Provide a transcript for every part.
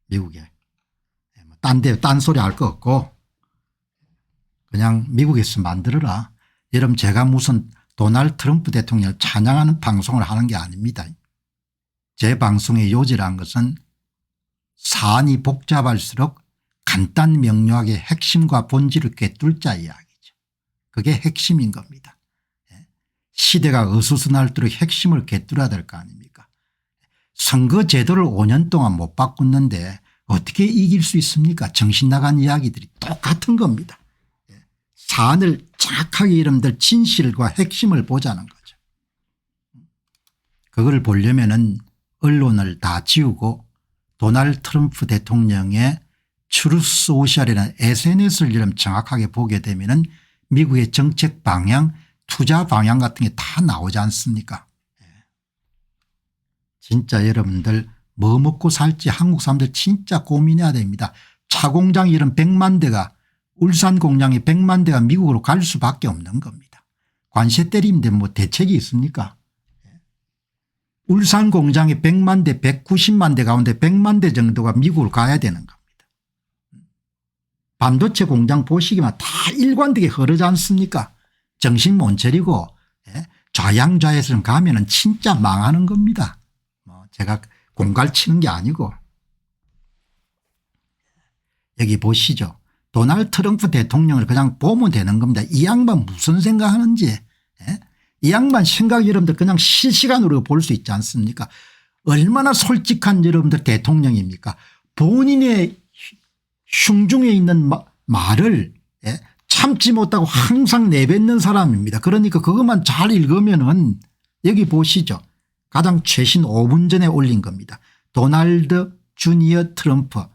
미국에. 딴 소리 할 거 없고 그냥 미국에서 만들어라. 여러분 제가 무슨 도널드 트럼프 대통령을 찬양하는 방송을 하는 게 아닙니다. 제 방송의 요지란 것은 사안이 복잡할수록 간단 명료하게 핵심과 본질을 꿰뚫자 이야기죠. 그게 핵심인 겁니다. 시대가 어수선할수록 핵심을 꿰뚫어야 될 거 아닙니까. 선거 제도를 5년 동안 못 바꿨는데 어떻게 이길 수 있습니까. 정신 나간 이야기들이 똑같은 겁니다. 사안을 정확하게 여러분들 진실과 핵심을 보자는 거죠. 그걸 보려면은 언론을 다 지우고 도널드 트럼프 대통령의 트루스 소셜이라는 SNS를 여러분 정확하게 보게 되면은 미국의 정책 방향 투자 방향 같은 게 다 나오지 않습니까. 진짜 여러분들 뭐 먹고 살지 한국 사람들 진짜 고민해야 됩니다. 차 공장이 이런 100만 대가 울산 공장이 100만 대가 미국으로 갈 수밖에 없는 겁니다. 관세 때리는데 뭐 대책이 있습니까. 울산 공장이 100만 대 190만 대 가운데 100만 대 정도가 미국으로 가야 되는 겁니다. 반도체 공장 보시기만 다 일관되게 흐르지 않습니까. 정신 못 차리고 좌양좌에서 가면은 진짜 망하는 겁니다. 제가 공갈 치는 게 아니고. 여기 보시죠. 도널드 트럼프 대통령을 그냥 보면 되는 겁니다. 이 양반 무슨 생각하는지. 이 양반 생각 여러분들 그냥 실시간으로 볼 수 있지 않습니까. 얼마나 솔직한 여러분들 대통령입니까. 본인의 흉중에 있는 말을 참지 못하고 항상 내뱉는 사람입니다. 그러니까 그것만 잘 읽으면은 여기 보시죠. 가장 최신 5분 전에 올린 겁니다. 도널드 주니어 트럼프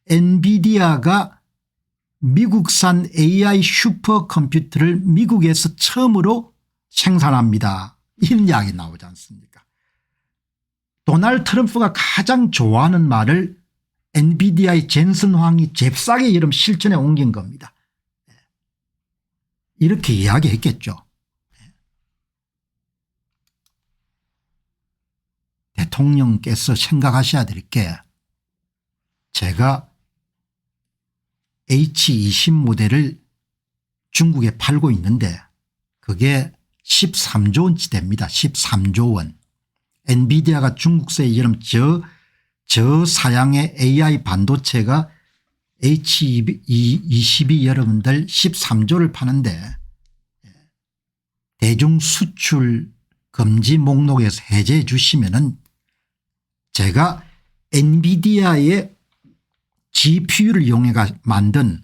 엔비디아가 미국산 AI 슈퍼컴퓨터를 미국에서 처음으로 생산합니다. 이런 이야기 나오지 않습니까. 도널드 트럼프가 가장 좋아하는 말을 엔비디아의 젠슨 황이 잽싸게 이름 실천에 옮긴 겁니다. 이렇게 이야기했겠죠. 대통령께서 생각하셔야 될 게 제가 H20 모델을 중국에 팔고 있는데 그게 13조 원치 됩니다. 13조 원. 엔비디아가 중국서에 이런 저사양의 AI 반도체가 H22 여러분들 13조를 파는데 대중 수출 금지 목록에서 해제해 주시면은 제가 엔비디아의 GPU를 이용해 만든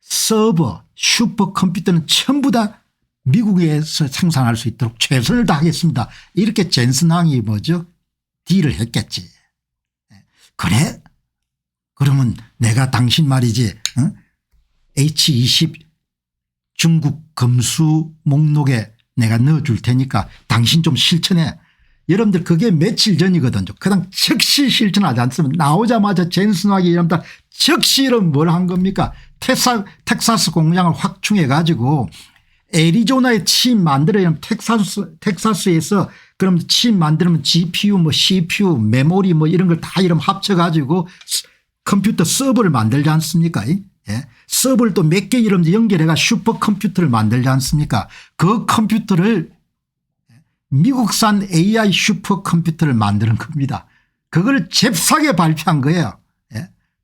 서버 슈퍼컴퓨터는 전부 다 미국에서 생산할 수 있도록 최선을 다하겠습니다. 이렇게 젠슨왕이 뭐죠? 딜을 했겠지. 그래? 그러면 내가 당신 말이지 H20 중국 검수 목록에 내가 넣어줄 테니까 당신 좀 실천해. 여러분들 그게 며칠 전이거든요. 그냥 즉시 실천하지 않으면 나오자마자 젠슨왕이 이런다 즉시 이런 뭘 한 겁니까. 텍사스 공장을 확충해 가지고 애리조나에 칩 만들어야 텍사스에서 그럼 칩 만들면 GPU 뭐 CPU 메모리 뭐 이런 걸 다 이름 합쳐 가지고 컴퓨터 서버를 만들지 않습니까. 서버를 또 몇 개 이름 연결해가 슈퍼컴퓨터를 만들지 않습니까. 그 컴퓨터를 미국산 AI 슈퍼컴퓨터를 만드는 겁니다. 그걸 잽싸게 발표한 거예요.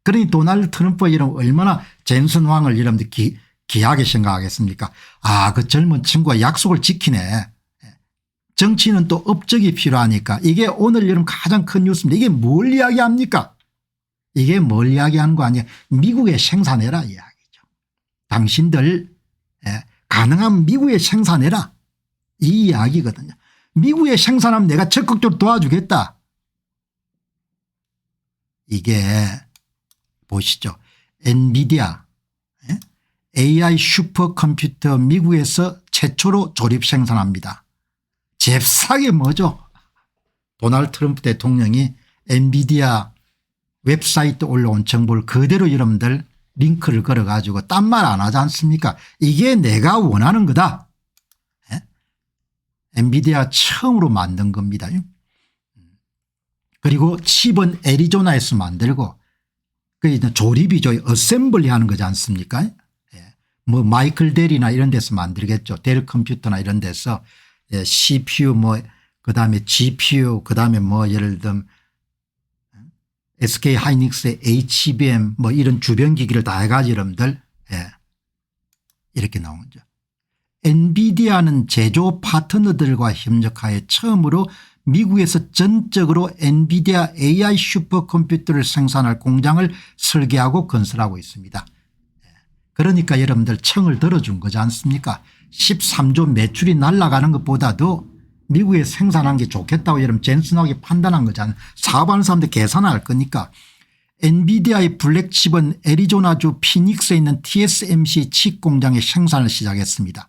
그러니 도널드 트럼프가 이런 얼마나 젠슨 황을 여러분들 귀하게 생각하겠습니까. 아, 그 젊은 친구가 약속을 지키네. 정치는 또 업적이 필요하니까 이게 오늘 여러분 가장 큰 뉴스입니다. 이게 뭘 이야기합니까. 이게 뭘 이야기하는 거 아니에요. 미국에 생산해라 이야기죠. 당신들 가능하면 미국에 생산해라 이 이야기거든요. 미국에 생산하면 내가 적극적으로 도와주겠다. 이게 보시죠. 엔비디아 AI 슈퍼컴퓨터 미국에서 최초로 조립 생산합니다. 잽싸게 뭐죠. 도널드 트럼프 대통령이 엔비디아 웹사이트 올라온 정보를 그대로 여러분들 링크를 걸어 가지고 딴 말 안 하지 않습니까. 이게 내가 원하는 거다. 엔비디아 처음으로 만든 겁니다. 그리고 칩은 애리조나에서 만들고 그 조립이죠. 어셈블리 하는 거지 않습니까? 예. 뭐 마이클 델이나 이런 데서 만들겠죠. 델 컴퓨터나 이런 데서 예. CPU 뭐 그다음에 GPU 그다음에 뭐 예를 들면 SK 하이닉스의 HBM 뭐 이런 주변 기기를 다 해가지고 여러분들 예. 이렇게 나온 거죠. 엔비디아는 제조 파트너들과 협력하여 처음으로 미국에서 전적으로 엔비디아 AI 슈퍼컴퓨터를 생산할 공장을 설계하고 건설하고 있습니다. 그러니까 여러분들 청을 들어준 거지 않습니까? 13조 매출이 날아가는 것보다도 미국에 생산한 게 좋겠다고 여러분 젠슨하게 판단한 거잖아요. 사업하는 사람들 계산할 거니까. 엔비디아의 블랙칩은 애리조나주 피닉스에 있는 TSMC 칩 공장에 생산을 시작했습니다.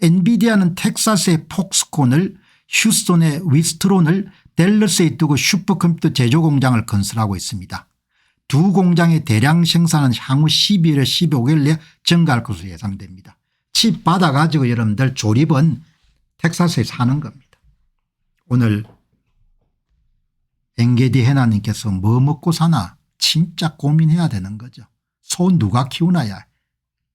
엔비디아는 텍사스의 폭스콘을 휴스턴의 위스트론을 댈러스에 두고 슈퍼컴퓨터 제조 공장을 건설하고 있습니다. 두 공장의 대량 생산은 향후 12일에서 15개월 내에 증가할 것으로 예상됩니다. 칩 받아가지고 여러분들 조립은 텍사스에서 하는 겁니다. 오늘 앵게디 해나님께서 뭐 먹고 사나 진짜 고민해야 되는 거죠. 소 누가 키우나야.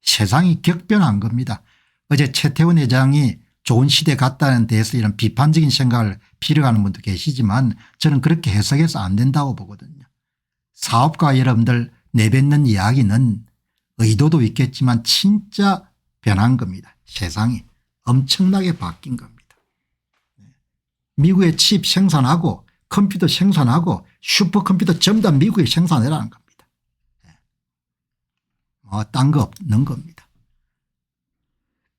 세상이 격변한 겁니다. 어제 최태원 회장이 좋은 시대 같다는 데에서 이런 비판적인 생각을 필요하는 분도 계시지만 저는 그렇게 해석해서 안 된다고 보거든요. 사업가 여러분들 내뱉는 이야기는 의도도 있겠지만 진짜 변한 겁니다. 세상이 엄청나게 바뀐 겁니다. 미국에 칩 생산하고 컴퓨터 생산하고 슈퍼컴퓨터 전부 다 미국에 생산해라는 겁니다. 딴 거 없는 겁니다.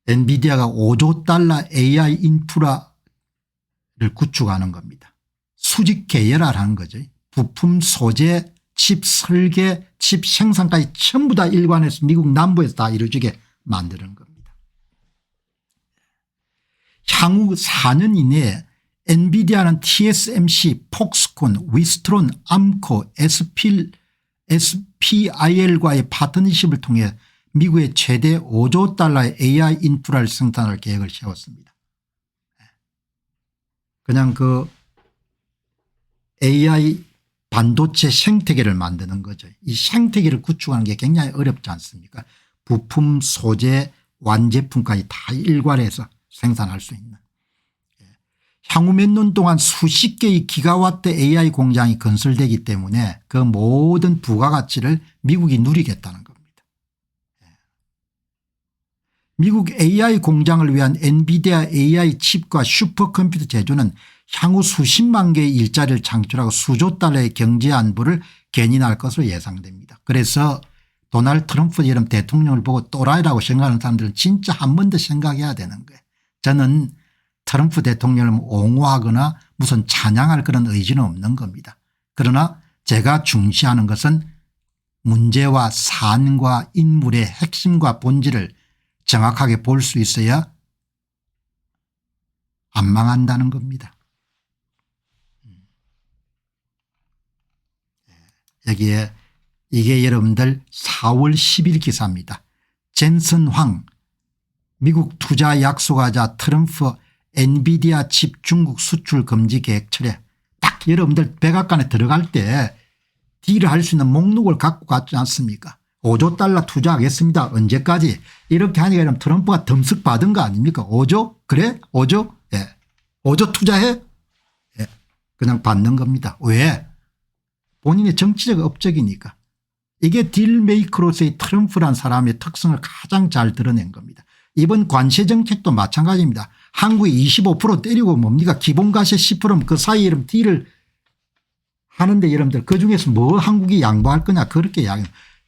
엔비디아가 5조 달러 AI 인프라를 구축하는 겁니다. 수직 계열화라는 거죠. 부품 소재 칩 설계 칩 생산까지 전부 다 일관해서 미국 남부에서 다 이루어지게 만드는 겁니다. 향후 4년 이내에 엔비디아는 TSMC, 폭스콘, 위스트론, 암코, SPIL과의 파트너십을 통해 미국의 최대 5조 달러의 AI 인프라를 생산할 계획을 세웠습니다. 그냥 그 AI 반도체 생태계를 만드는 거죠. 이 생태계를 구축하는 게 굉장히 어렵지 않습니까? 부품, 소재, 완제품까지 다 일괄해서 생산할 수 있는. 향후 몇 년 동안 수십 개의 기가와트 AI 공장이 건설되기 때문에 그 모든 부가가치를 미국이 누리겠다는 겁니다. 미국 AI 공장을 위한 엔비디아 AI 칩과 슈퍼컴퓨터 제조는 향후 수십만 개의 일자리를 창출하고 수조 달러의 경제 안보를 견인할 것으로 예상됩니다. 그래서 도널드 트럼프 이런 대통령을 보고 또라이라고 생각하는 사람들은 진짜 한 번 더 생각해야 되는 거예요. 저는 트럼프 대통령을 옹호하거나 무슨 찬양할 그런 의지는 없는 겁니다. 그러나 제가 중시하는 것은 문제와 사안과 인물의 핵심과 본질을 정확하게 볼 수 있어야 안 망한다는 겁니다. 여기에 이게 여러분들 4월 10일 기사입니다. 젠슨 황 미국 투자 약속하자 트럼프 엔비디아 칩 중국 수출 금지 계획 철회. 딱 여러분들 백악관에 들어갈 때 딜을 할 수 있는 목록을 갖고 갔지 않습니까? 5조 달러 투자하겠습니다. 언제까지? 이렇게 하니까 그럼 트럼프가 덤쓱 받은 거 아닙니까? 5조? 그래? 5조? 예. 5조 투자해? 예. 그냥 받는 겁니다. 왜? 본인의 정치적 업적이니까. 이게 딜메이커로서의 트럼프란 사람의 특성을 가장 잘 드러낸 겁니다. 이번 관세 정책도 마찬가지입니다. 한국이 25% 때리고 뭡니까? 기본가세 10%면 그 사이에 딜을 하는데 여러분들 그중에서 뭐 한국이 양보할 거냐 그렇게 이야기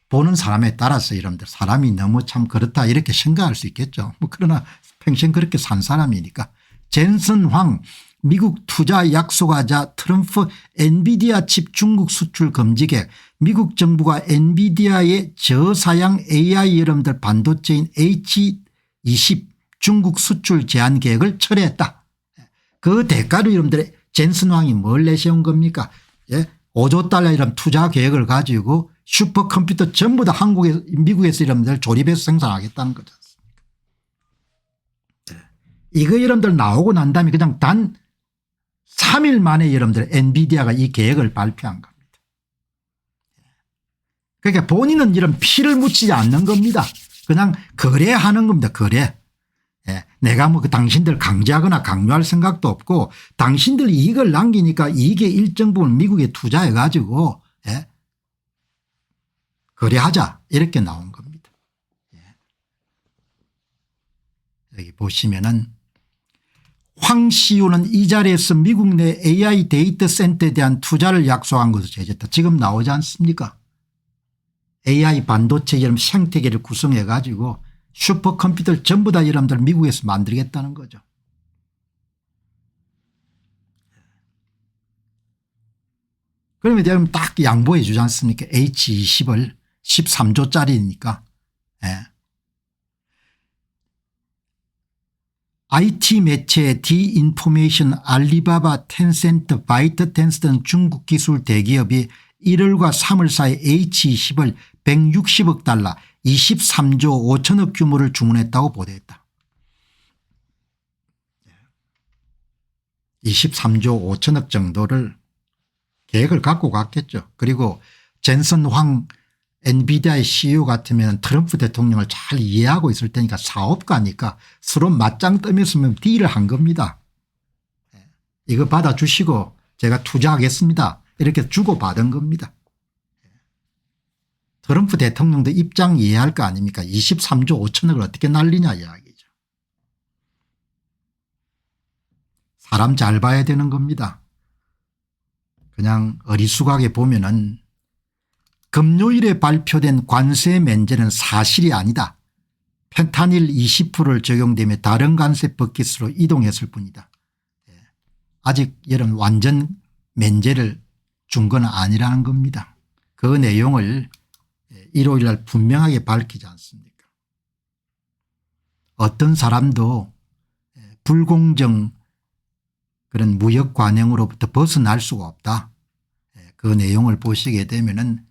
보는 사람에 따라서 여러분들 사람이 너무 참 그렇다 이렇게 생각할 수 있겠죠. 뭐 그러나 평생 그렇게 산 사람이니까. 젠슨 황 미국 투자 약속하자 트럼프 엔비디아 칩 중국 수출 금지 계획. 미국 정부가 엔비디아의 저사양 AI 여러분들 반도체인 H20 중국 수출 제한 계획을 철회했다. 그 대가로 여러분들 젠슨 황이 뭘 내세운 겁니까? 예? 5조 달러 이런 투자 계획을 가지고 슈퍼컴퓨터 전부 다 미국에서 여러분들 조립해서 생산하겠다는 거지 않습니까? 예. 이거 여러분들 나오고 난 다음에 그냥 단 3일 만에 여러분들 엔비디아가 이 계획을 발표한 겁니다. 그러니까 본인은 이런 피를 묻히지 않는 겁니다. 그냥 거래하는 겁니다. 거래. 예. 내가 뭐 그 당신들 강제하거나 강요할 생각도 없고 당신들 이익을 남기니까 이익의 일정 부분 미국에 투자해 가지고 예. 거래하자 이렇게 나온 겁니다. 예. 여기 보시면은 황 CEO는 이 자리에서 미국 내 AI 데이터 센터에 대한 투자를 약속한 것으로 제재했다. 지금 나오지 않습니까? AI 반도체 이런 생태계를 구성해 가지고 슈퍼컴퓨터를 전부 다 여러분들 미국에서 만들겠다는 거죠. 그러면 여러분 딱 양보해 주지 않습니까? H20을 13조짜리니까. 예. IT 매체 디인포메이션 알리바바 텐센트 바이트댄스 등 중국 기술 대기업이 1월과 3월 사이 H20을 160억 달러 23조 5천억 규모를 주문했다고 보도했다. 23조 5천억 정도를 계획을 갖고 갔겠죠. 그리고 젠슨 황 엔비디아의 CEO 같으면 트럼프 대통령을 잘 이해하고 있을 테니까 사업가니까 서로 맞짱 뜨면서 딜을 한 겁니다. 이거 받아주시고 제가 투자하겠습니다. 이렇게 주고받은 겁니다. 트럼프 대통령도 입장 이해할 거 아닙니까? 23조 5천억을 어떻게 날리냐 이야기죠. 사람 잘 봐야 되는 겁니다. 그냥 어리숙하게 보면은 금요일에 발표된 관세 면제는 사실이 아니다. 펜타닐 20%를 적용되며 다른 관세 버킷으로 이동했을 뿐이다. 아직 여러분 완전 면제를 준 건 아니라는 겁니다. 그 내용을 일요일 날 분명하게 밝히지 않습니까? 어떤 사람도 불공정 그런 무역 관행으로부터 벗어날 수가 없다. 그 내용을 보시게 되면은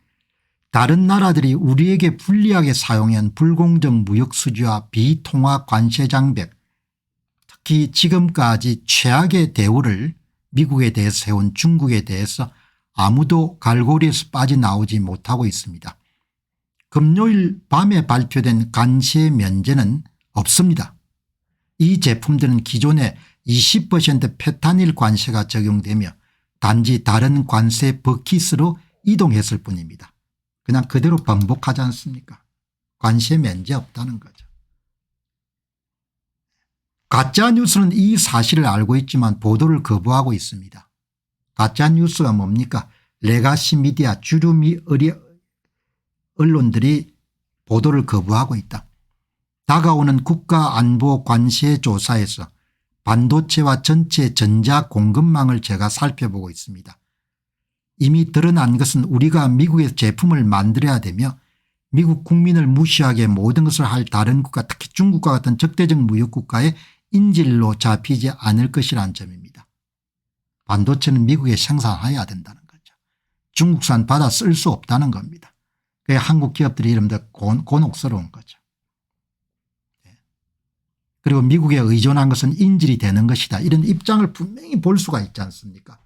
다른 나라들이 우리에게 불리하게 사용한 불공정 무역 수지와 비통화 관세 장벽 특히 지금까지 최악의 대우를 미국에 대해서 해온 중국에 대해서 아무도 갈고리에서 빠져나오지 못하고 있습니다. 금요일 밤에 발표된 관세 면제는 없습니다. 이 제품들은 기존의 20% 펜타닐 관세가 적용되며 단지 다른 관세 버킷으로 이동했을 뿐입니다. 그냥 그대로 번복하지 않습니까? 관세 면제 없다는 거죠. 가짜뉴스는 이 사실을 알고 있지만 보도를 거부하고 있습니다. 가짜뉴스가 뭡니까? 레가시 미디어 주류 언론들이 보도를 거부하고 있다. 다가오는 국가안보 관세 조사에서 반도체와 전체 전자공급망을 제가 살펴보고 있습니다. 이미 드러난 것은 우리가 미국에서 제품을 만들어야 되며 미국 국민을 무시하게 모든 것을 할 다른 국가 특히 중국과 같은 적대적 무역국가의 인질로 잡히지 않을 것이라는 점입니다. 반도체는 미국에 생산해야 된다는 거죠. 중국산 받아 쓸 수 없다는 겁니다. 그게 한국 기업들이 이러면 곤혹스러운 거죠. 그리고 미국에 의존한 것은 인질이 되는 것이다. 이런 입장을 분명히 볼 수가 있지 않습니까?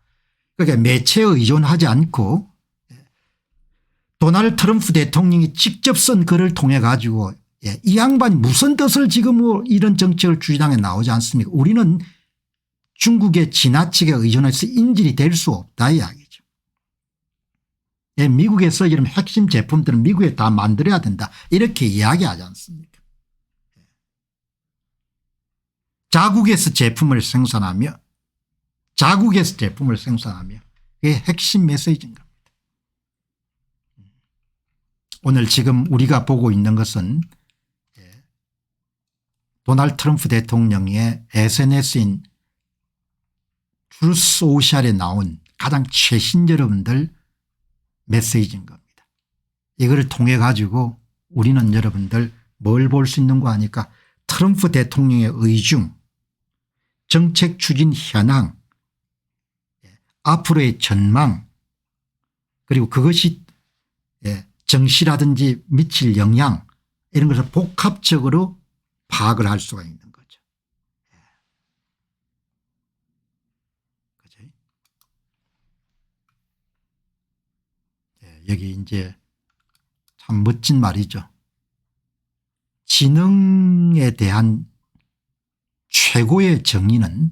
그러니까 매체에 의존하지 않고 도널드 트럼프 대통령이 직접 쓴 글을 통해 가지고 이 양반이 무슨 뜻을 지금 이런 정책을 주장해 나오지 않습니까? 우리는 중국의 지나치게 의존해서 인질이 될 수 없다 이야기죠. 미국에서 이런 핵심 제품들은 미국에 다 만들어야 된다 이렇게 이야기하지 않습니까? 자국에서 제품을 생산하며 그게 핵심 메시지인 겁니다. 오늘 지금 우리가 보고 있는 것은 도널드 트럼프 대통령의 SNS인 트루스 소셜에 나온 가장 최신 여러분들 메시지인 겁니다. 이걸 통해 가지고 우리는 여러분들 뭘 볼 수 있는 거 아니까 트럼프 대통령의 의중 정책 추진 현황 앞으로의 전망 그리고 그것이 정시라든지 미칠 영향 이런 것을 복합적으로 파악을 할 수가 있는 거죠. 그렇죠? 여기 이제 참 멋진 말이죠. 지능에 대한 최고의 정의는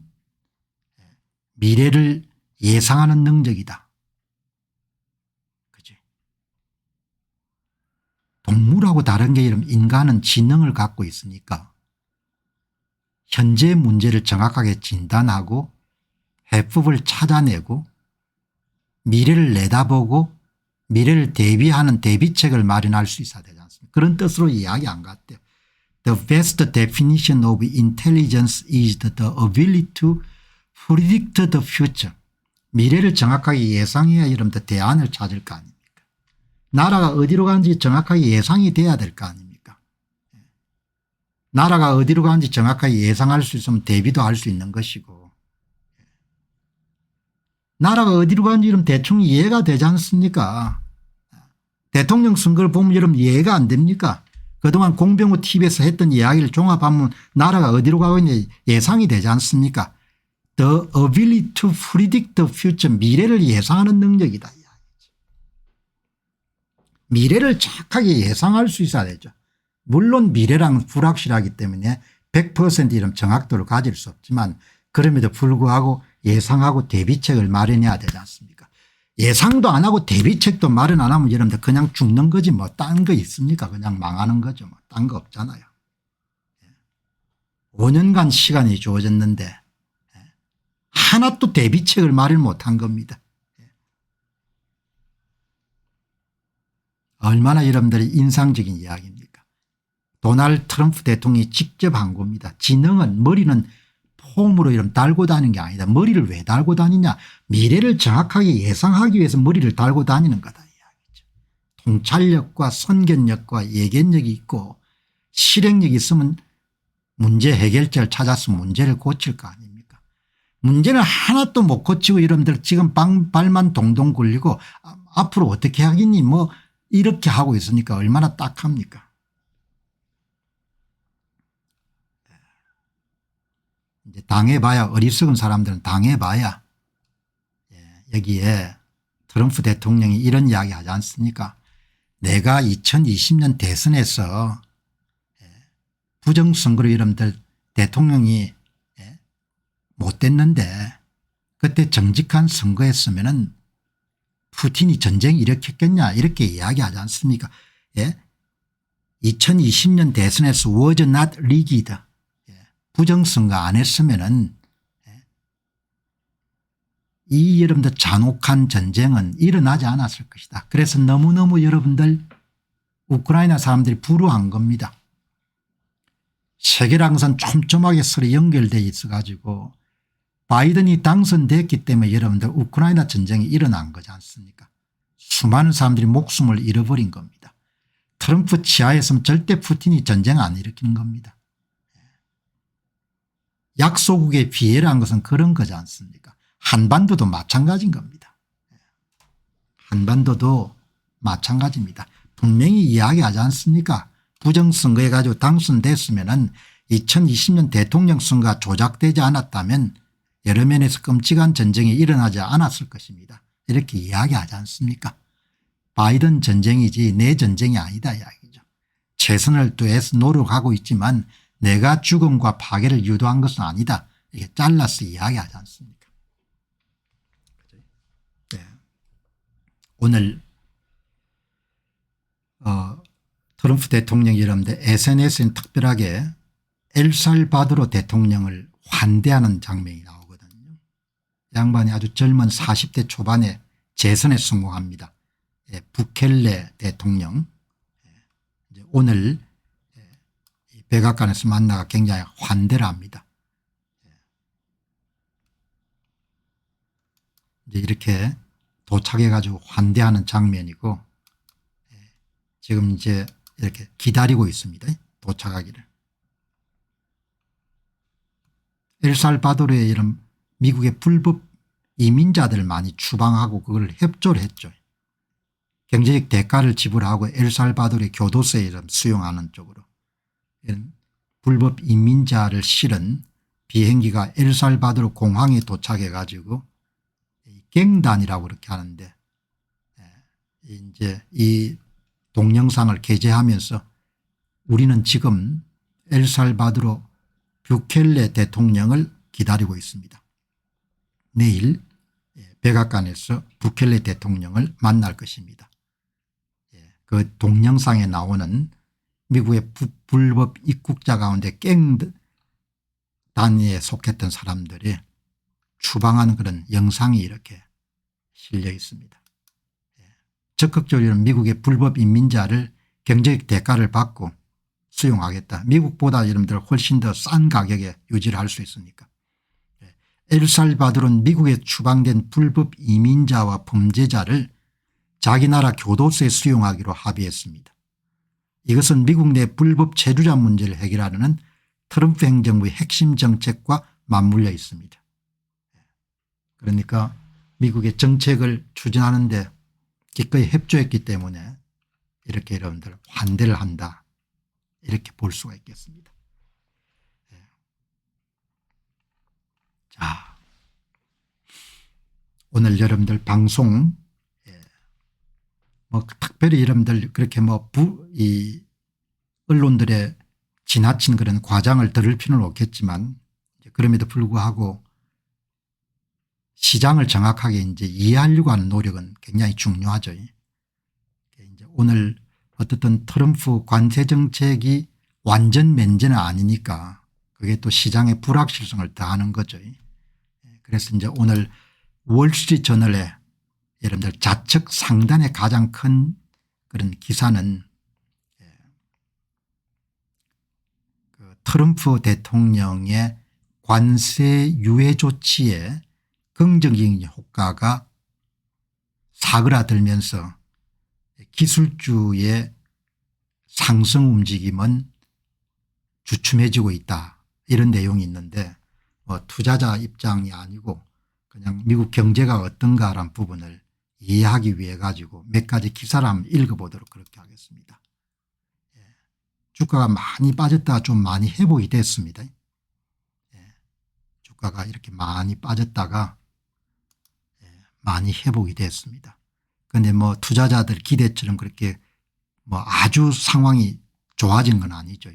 미래를 예상하는 능력이다. 그지? 동물하고 다른 게 이런 인간은 지능을 갖고 있으니까 현재 문제를 정확하게 진단하고 해법을 찾아내고 미래를 내다보고 미래를 대비하는 대비책을 마련할 수 있어야 되지 않습니까? 그런 뜻으로 이야기 안 갔대요. The best definition of intelligence is the ability to predict the future. 미래를 정확하게 예상해야 여러분들 대안을 찾을 거 아닙니까? 나라가 어디로 가는지 정확하게 예상이 돼야 될 거 아닙니까? 나라가 어디로 가는지 정확하게 예상할 수 있으면 대비도 할 수 있는 것이고, 나라가 어디로 가는지 여러분 대충 이해가 되지 않습니까? 대통령 선거를 보면 여러분 이해가 안 됩니까? 그동안 공병호 TV에서 했던 이야기를 종합하면 나라가 어디로 가고 있는지 예상이 되지 않습니까? The ability to predict the future. 미래를 예상하는 능력이다. 미래를 정확하게 예상할 수 있어야 되죠. 물론 미래랑 불확실하기 때문에 100% 이런 정확도를 가질 수 없지만 그럼에도 불구하고 예상하고 대비책을 마련해야 되지 않습니까? 예상도 안 하고 대비책도 마련 안 하면 여러분들 그냥 죽는 거지 뭐 딴 거 있습니까? 그냥 망하는 거죠. 뭐 딴 거 없잖아요. 5년간 시간이 주어졌는데 하나 또 대비책을 마련 못한 겁니다. 얼마나 여러분들이 인상적인 이야기입니까? 도널드 트럼프 대통령이 직접 한 겁니다. 지능은 머리는 폼으로 이런 달고 다니는 게 아니다. 머리를 왜 달고 다니냐. 미래를 정확하게 예상하기 위해서 머리를 달고 다니는 거다 이야기죠. 통찰력과 선견력과 예견력이 있고 실행력이 있으면 문제 해결책을 찾아서 문제를 고칠 거 아닙니까? 문제는 하나도 못 고치고 여러분들 지금 발만 동동 굴리고 앞으로 어떻게 하겠니 뭐 이렇게 하고 있으니까 얼마나 딱합니까? 이제 당해봐야 어리석은 사람들은 당해봐야 여기에 트럼프 대통령이 이런 이야기 하지 않습니까? 내가 2020년 대선에서 부정선거로 여러분들 대통령이 못됐는데 그때 정직한 선거였으면은 푸틴이 전쟁 일으켰겠냐 이렇게 이야기하지 않습니까? 2020년 대선에서 was not rigged. 부정선거 안 했으면은 이 여러분들 잔혹한 전쟁은 일어나지 않았을 것이다. 그래서 너무너무 여러분들 우크라이나 사람들이 불우한 겁니다. 세계랑 항상 촘촘하게 서로 연결되어 있어 가지고 바이든이 당선됐기 때문에 여러분들 우크라이나 전쟁이 일어난 거지 않습니까? 수많은 사람들이 목숨을 잃어버린 겁니다. 트럼프 치하에서는 절대 푸틴이 전쟁 안 일으키는 겁니다. 약소국에 피해를 한 것은 그런 거지 않습니까? 한반도도 마찬가지인 겁니다. 한반도도 마찬가지입니다. 분명히 이야기하지 않습니까? 부정선거해 가지고 당선됐으면은 2020년 대통령 선거가 조작되지 않았다면 여러 면에서 끔찍한 전쟁이 일어나지 않았을 것입니다. 이렇게 이야기하지 않습니까? 바이든 전쟁이지 내 전쟁이 아니다 이야기죠. 최선을 다해서 노력하고 있지만 내가 죽음과 파괴를 유도한 것은 아니다. 이게 잘라서 이야기하지 않습니까? 네. 오늘 트럼프 대통령이 여러분들 SNS에는 특별하게 엘살바도르 대통령을 환대하는 장면이 나오거든요. 양반이 아주 젊은 40대 초반에 재선에 성공합니다. 부켈레 대통령. 오늘 백악관에서 만나가 굉장히 환대를 합니다. 이제 이렇게 도착해 가지고 환대하는 장면이고 지금 이제 이렇게 기다리고 있습니다. 도착하기를. 엘살바도르에 이런 미국의 불법 이민자들 많이 추방하고 그걸 협조를 했죠. 경제적 대가를 지불하고 엘살바도르의 교도소에 수용하는 쪽으로. 이런 불법 이민자를 실은 비행기가 엘살바도르 공항에 도착해 가지고 갱단이라고 그렇게 하는데 이제 이 동영상을 게재하면서 우리는 지금 엘살바도르 부켈레 대통령을 기다리고 있습니다. 내일 백악관에서 부켈레 대통령을 만날 것입니다. 그 동영상에 나오는 미국의 불법 입국자 가운데 갱 단위에 속했던 사람들이 추방하는 그런 영상이 이렇게 실려 있습니다. 적극적으로 미국의 불법 이민자를 경제적 대가를 받고 수용하겠다. 미국보다 여러분들 훨씬 더 싼 가격에 유지를 할 수 있으니까. 엘살바도르는 미국에 추방된 불법 이민자와 범죄자를 자기 나라 교도소에 수용하기로 합의했습니다. 이것은 미국 내 불법 체류자 문제를 해결하려는 트럼프 행정부의 핵심 정책과 맞물려 있습니다. 그러니까 미국의 정책을 추진하는 데 기꺼이 협조했기 때문에 이렇게 여러분들 환대를 한다, 이렇게 볼 수가 있겠습니다. 자, 오늘 여러분들 방송 뭐 특별히 여러분들 그렇게 이 언론들의 지나친 그런 과장을 들을 필요는 없겠지만 그럼에도 불구하고 시장을 정확하게 이제 이해하려고 하는 노력은 굉장히 중요하죠. 이제 오늘 어떻든 트럼프 관세 정책이 완전 면제는 아니니까 그게 또 시장의 불확실성을 더하는 거죠. 그래서 이제 오늘 월스트리트 저널에 여러분들 좌측 상단에 가장 큰 그런 기사는 그 트럼프 대통령의 관세 유예 조치에 긍정적인 효과가 사그라들면서 기술주의 상승 움직임은 주춤해지고 있다, 이런 내용이 있는데 투자자 입장이 아니고 그냥 미국 경제가 어떤가라는 부분을 이해하기 위해 가지고 몇 가지 기사를 한번 읽어보도록 그렇게 하겠습니다. 주가가 많이 빠졌다가 좀 많이 회복이 됐습니다. 주가가 이렇게 많이 빠졌다가 많이 회복이 됐습니다. 그런데 투자자들 기대처럼 그렇게 아주 상황이 좋아진 건 아니죠.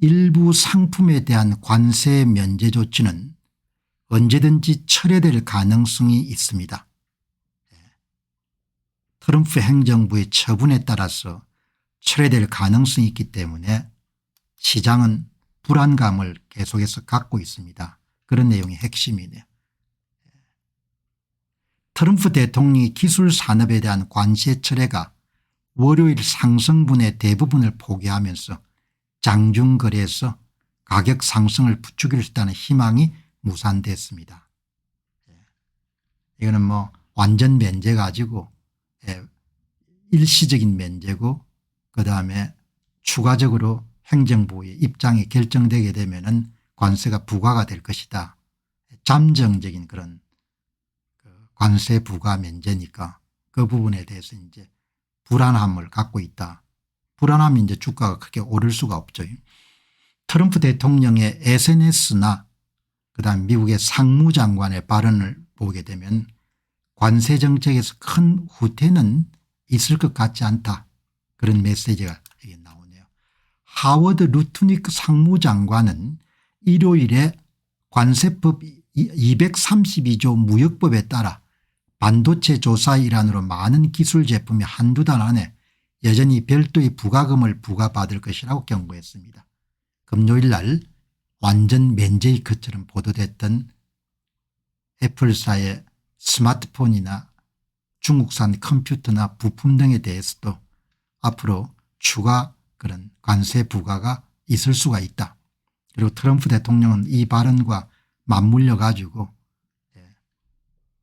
일부 상품에 대한 관세 면제 조치는 언제든지 철회될 가능성이 있습니다. 트럼프 행정부의 처분에 따라서 철회될 가능성이 있기 때문에 시장은 불안감을 계속해서 갖고 있습니다. 그런 내용이 핵심이네요. 트럼프 대통령이 기술 산업에 대한 관세 철회가 월요일 상승분의 대부분을 포기하면서 장중 거래에서 가격 상승을 부추길 수 있다는 희망이 무산됐습니다. 이거는 완전 면제 가지고 일시적인 면제고 그다음에 추가적으로 행정부의 입장이 결정되게 되면은 관세가 부과가 될 것이다. 잠정적인 그런 관세 부과 면제니까 그 부분에 대해서 이제 불안함을 갖고 있다. 불안하면 이제 주가가 크게 오를 수가 없죠. 트럼프 대통령의 SNS나 그다음 미국의 상무장관의 발언을 보게 되면 관세 정책에서 큰 후퇴는 있을 것 같지 않다, 그런 메시지가 여기 나오네요. 하워드 루트닉 상무장관은 일요일에 관세법 232조 무역법에 따라 반도체 조사의 일환으로 많은 기술 제품이 한두 달 안에 여전히 별도의 부가금을 부과받을 것이라고 경고했습니다. 금요일 날 완전 면제의 것처럼 보도됐던 애플사의 스마트폰이나 중국산 컴퓨터나 부품 등에 대해서도 앞으로 추가 그런 관세 부과가 있을 수가 있다. 그리고 트럼프 대통령은 이 발언과 맞물려 가지고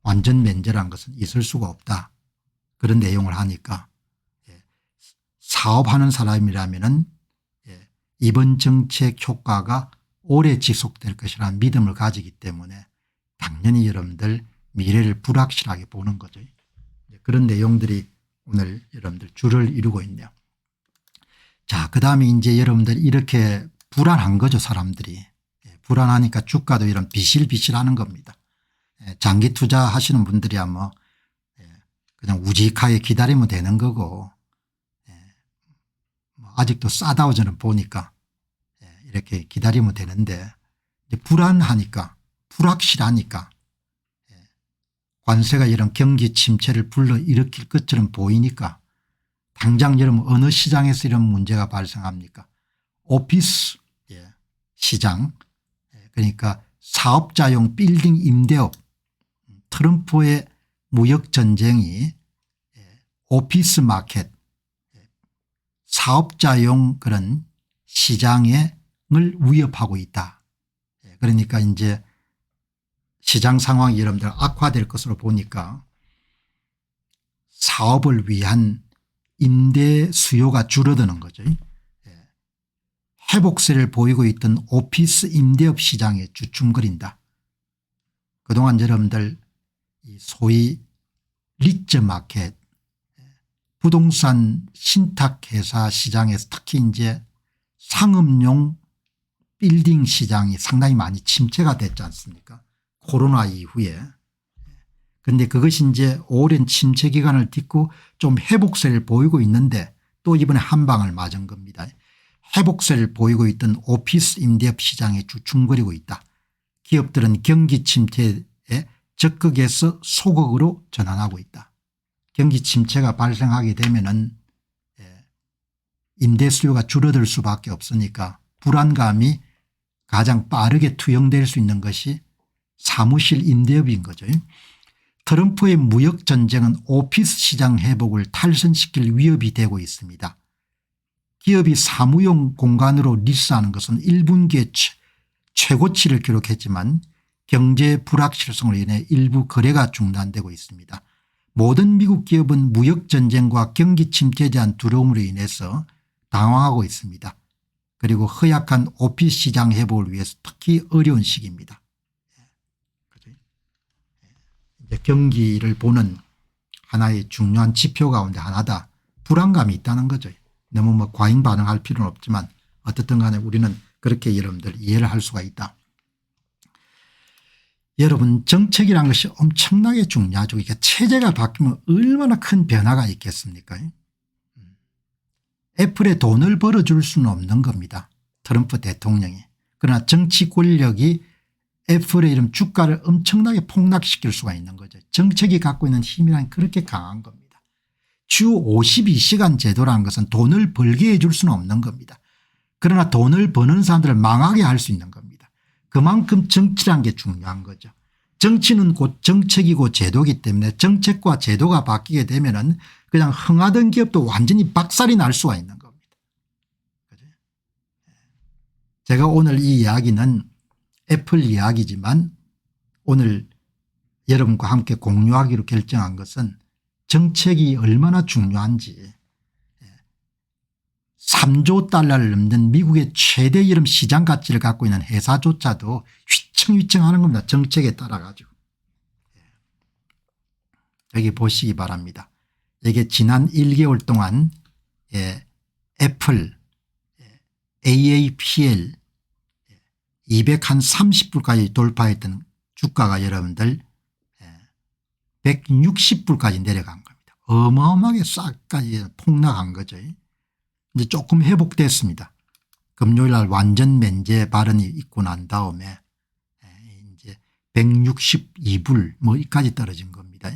완전 면제라는 것은 있을 수가 없다, 그런 내용을 하니까 사업하는 사람이라면은 이번 정책 효과가 오래 지속될 것이라는 믿음을 가지기 때문에 당연히 여러분들 미래를 불확실하게 보는 거죠. 그런 내용들이 오늘 여러분들 줄을 이루고 있네요. 자, 그다음에 이제 여러분들 이렇게 불안한 거죠, 사람들이. 불안하니까 주가도 이런 비실비실하는 겁니다. 장기 투자하시는 분들이야 그냥 우직하게 기다리면 되는 거고, 아직도 싸다고 저는 보니까 이렇게 기다리면 되는데, 이제 불안하니까, 불확실하니까 관세가 이런 경기 침체를 불러일으킬 것처럼 보이니까 당장 여러분 어느 시장에서 이런 문제가 발생합니까? 오피스 시장, 그러니까 사업자용 빌딩 임대업, 트럼프의 무역전쟁이 오피스 마켓, 사업자용 그런 시장을 위협하고 있다. 그러니까 이제 시장 상황이 여러분들 악화될 것으로 보니까 사업을 위한 임대 수요가 줄어드는 거죠. 회복세를 보이고 있던 오피스 임대업 시장에 주춤거린다. 그동안 여러분들 소위 리츠 마켓, 부동산 신탁회사 시장에서 특히 이제 상업용 빌딩 시장이 상당히 많이 침체가 됐지 않습니까? 코로나 이후에. 그런데 그것이 이제 오랜 침체 기간을 딛고 좀 회복세를 보이고 있는데 또 이번에 한 방을 맞은 겁니다. 회복세를 보이고 있던 오피스 임대업 시장에 주춤거리고 있다. 기업들은 경기 침체에 적극해서 소극으로 전환하고 있다. 경기 침체가 발생하게 되면은 임대 수요가 줄어들 수밖에 없으니까 불안감이 가장 빠르게 투영될 수 있는 것이 사무실 임대업인 거죠. 트럼프의 무역 전쟁은 오피스 시장 회복을 탈선시킬 위협이 되고 있습니다. 기업이 사무용 공간으로 리스하는 것은 1분기에 최고치를 기록했지만 경제 불확실성으로 인해 일부 거래가 중단되고 있습니다. 모든 미국 기업은 무역 전쟁과 경기 침체에 대한 두려움으로 인해서 당황하고 있습니다. 그리고 허약한 오피스 시장 회복을 위해서 특히 어려운 시기입니다. 이제 경기를 보는 하나의 중요한 지표 가운데 하나다. 불안감이 있다는 거죠. 너무 뭐 과잉 반응할 필요는 없지만 어떻든 간에 우리는 그렇게 여러분들 이해를 할 수가 있다. 여러분 정책이라는 것이 엄청나게 중요하죠. 이게 체제가 바뀌면 얼마나 큰 변화가 있겠습니까? 애플에 돈을 벌어줄 수는 없는 겁니다. 트럼프 대통령이. 그러나 정치 권력이 애플의 이런 주가를 엄청나게 폭락시킬 수가 있는 거죠. 정책이 갖고 있는 힘이란 그렇게 강한 겁니다. 주 52시간 제도라는 것은 돈을 벌게 해줄 수는 없는 겁니다. 그러나 돈을 버는 사람들을 망하게 할 수 있는 겁니다. 그만큼 정치란 게 중요한 거죠. 정치는 곧 정책이고 제도이기 때문에 정책과 제도가 바뀌게 되면은 그냥 흥하던 기업도 완전히 박살이 날 수가 있는 겁니다. 그죠? 제가 오늘 이 이야기는 애플 이야기지만 오늘 여러분과 함께 공유하기로 결정한 것은 정책이 얼마나 중요한지 3조 달러를 넘는 미국의 최대 이름 시장 가치를 갖고 있는 회사조차도 휘청휘청하는 겁니다. 정책에 따라 가지고. 여기 보시기 바랍니다. 이게 지난 1개월 동안 애플 AAPL 230불까지 돌파했던 주가가 여러분들 160불까지 내려간 겁니다. 어마어마하게 싹까지 폭락한 거죠. 이제 조금 회복됐습니다. 금요일 날 완전 면제 발언이 있고 난 다음에 이제 162불 뭐까지 떨어진 겁니다.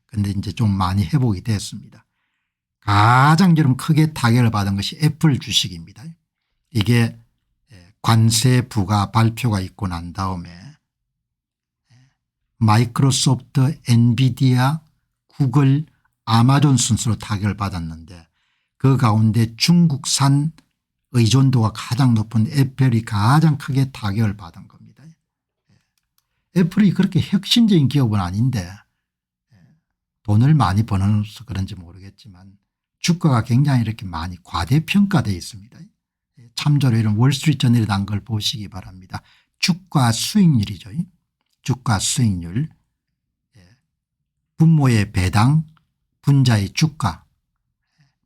그런데 이제 좀 많이 회복이 됐습니다. 가장 좀 크게 타격을 받은 것이 애플 주식입니다. 이게 관세 부과 발표가 있고 난 다음에 마이크로소프트, 엔비디아, 구글, 아마존 순서로 타격을 받았는데 그 가운데 중국산 의존도가 가장 높은 애플이 가장 크게 타격을 받은 겁니다. 애플이 그렇게 혁신적인 기업은 아닌데 돈을 많이 벌어서 그런지 모르겠지만 주가가 굉장히 이렇게 많이 과대평가되어 있습니다. 참조로 이런 월스트리트저널에 난 걸 보시기 바랍니다. 주가 수익률이죠. 주가 수익률, 분모의 배당, 분자의 주가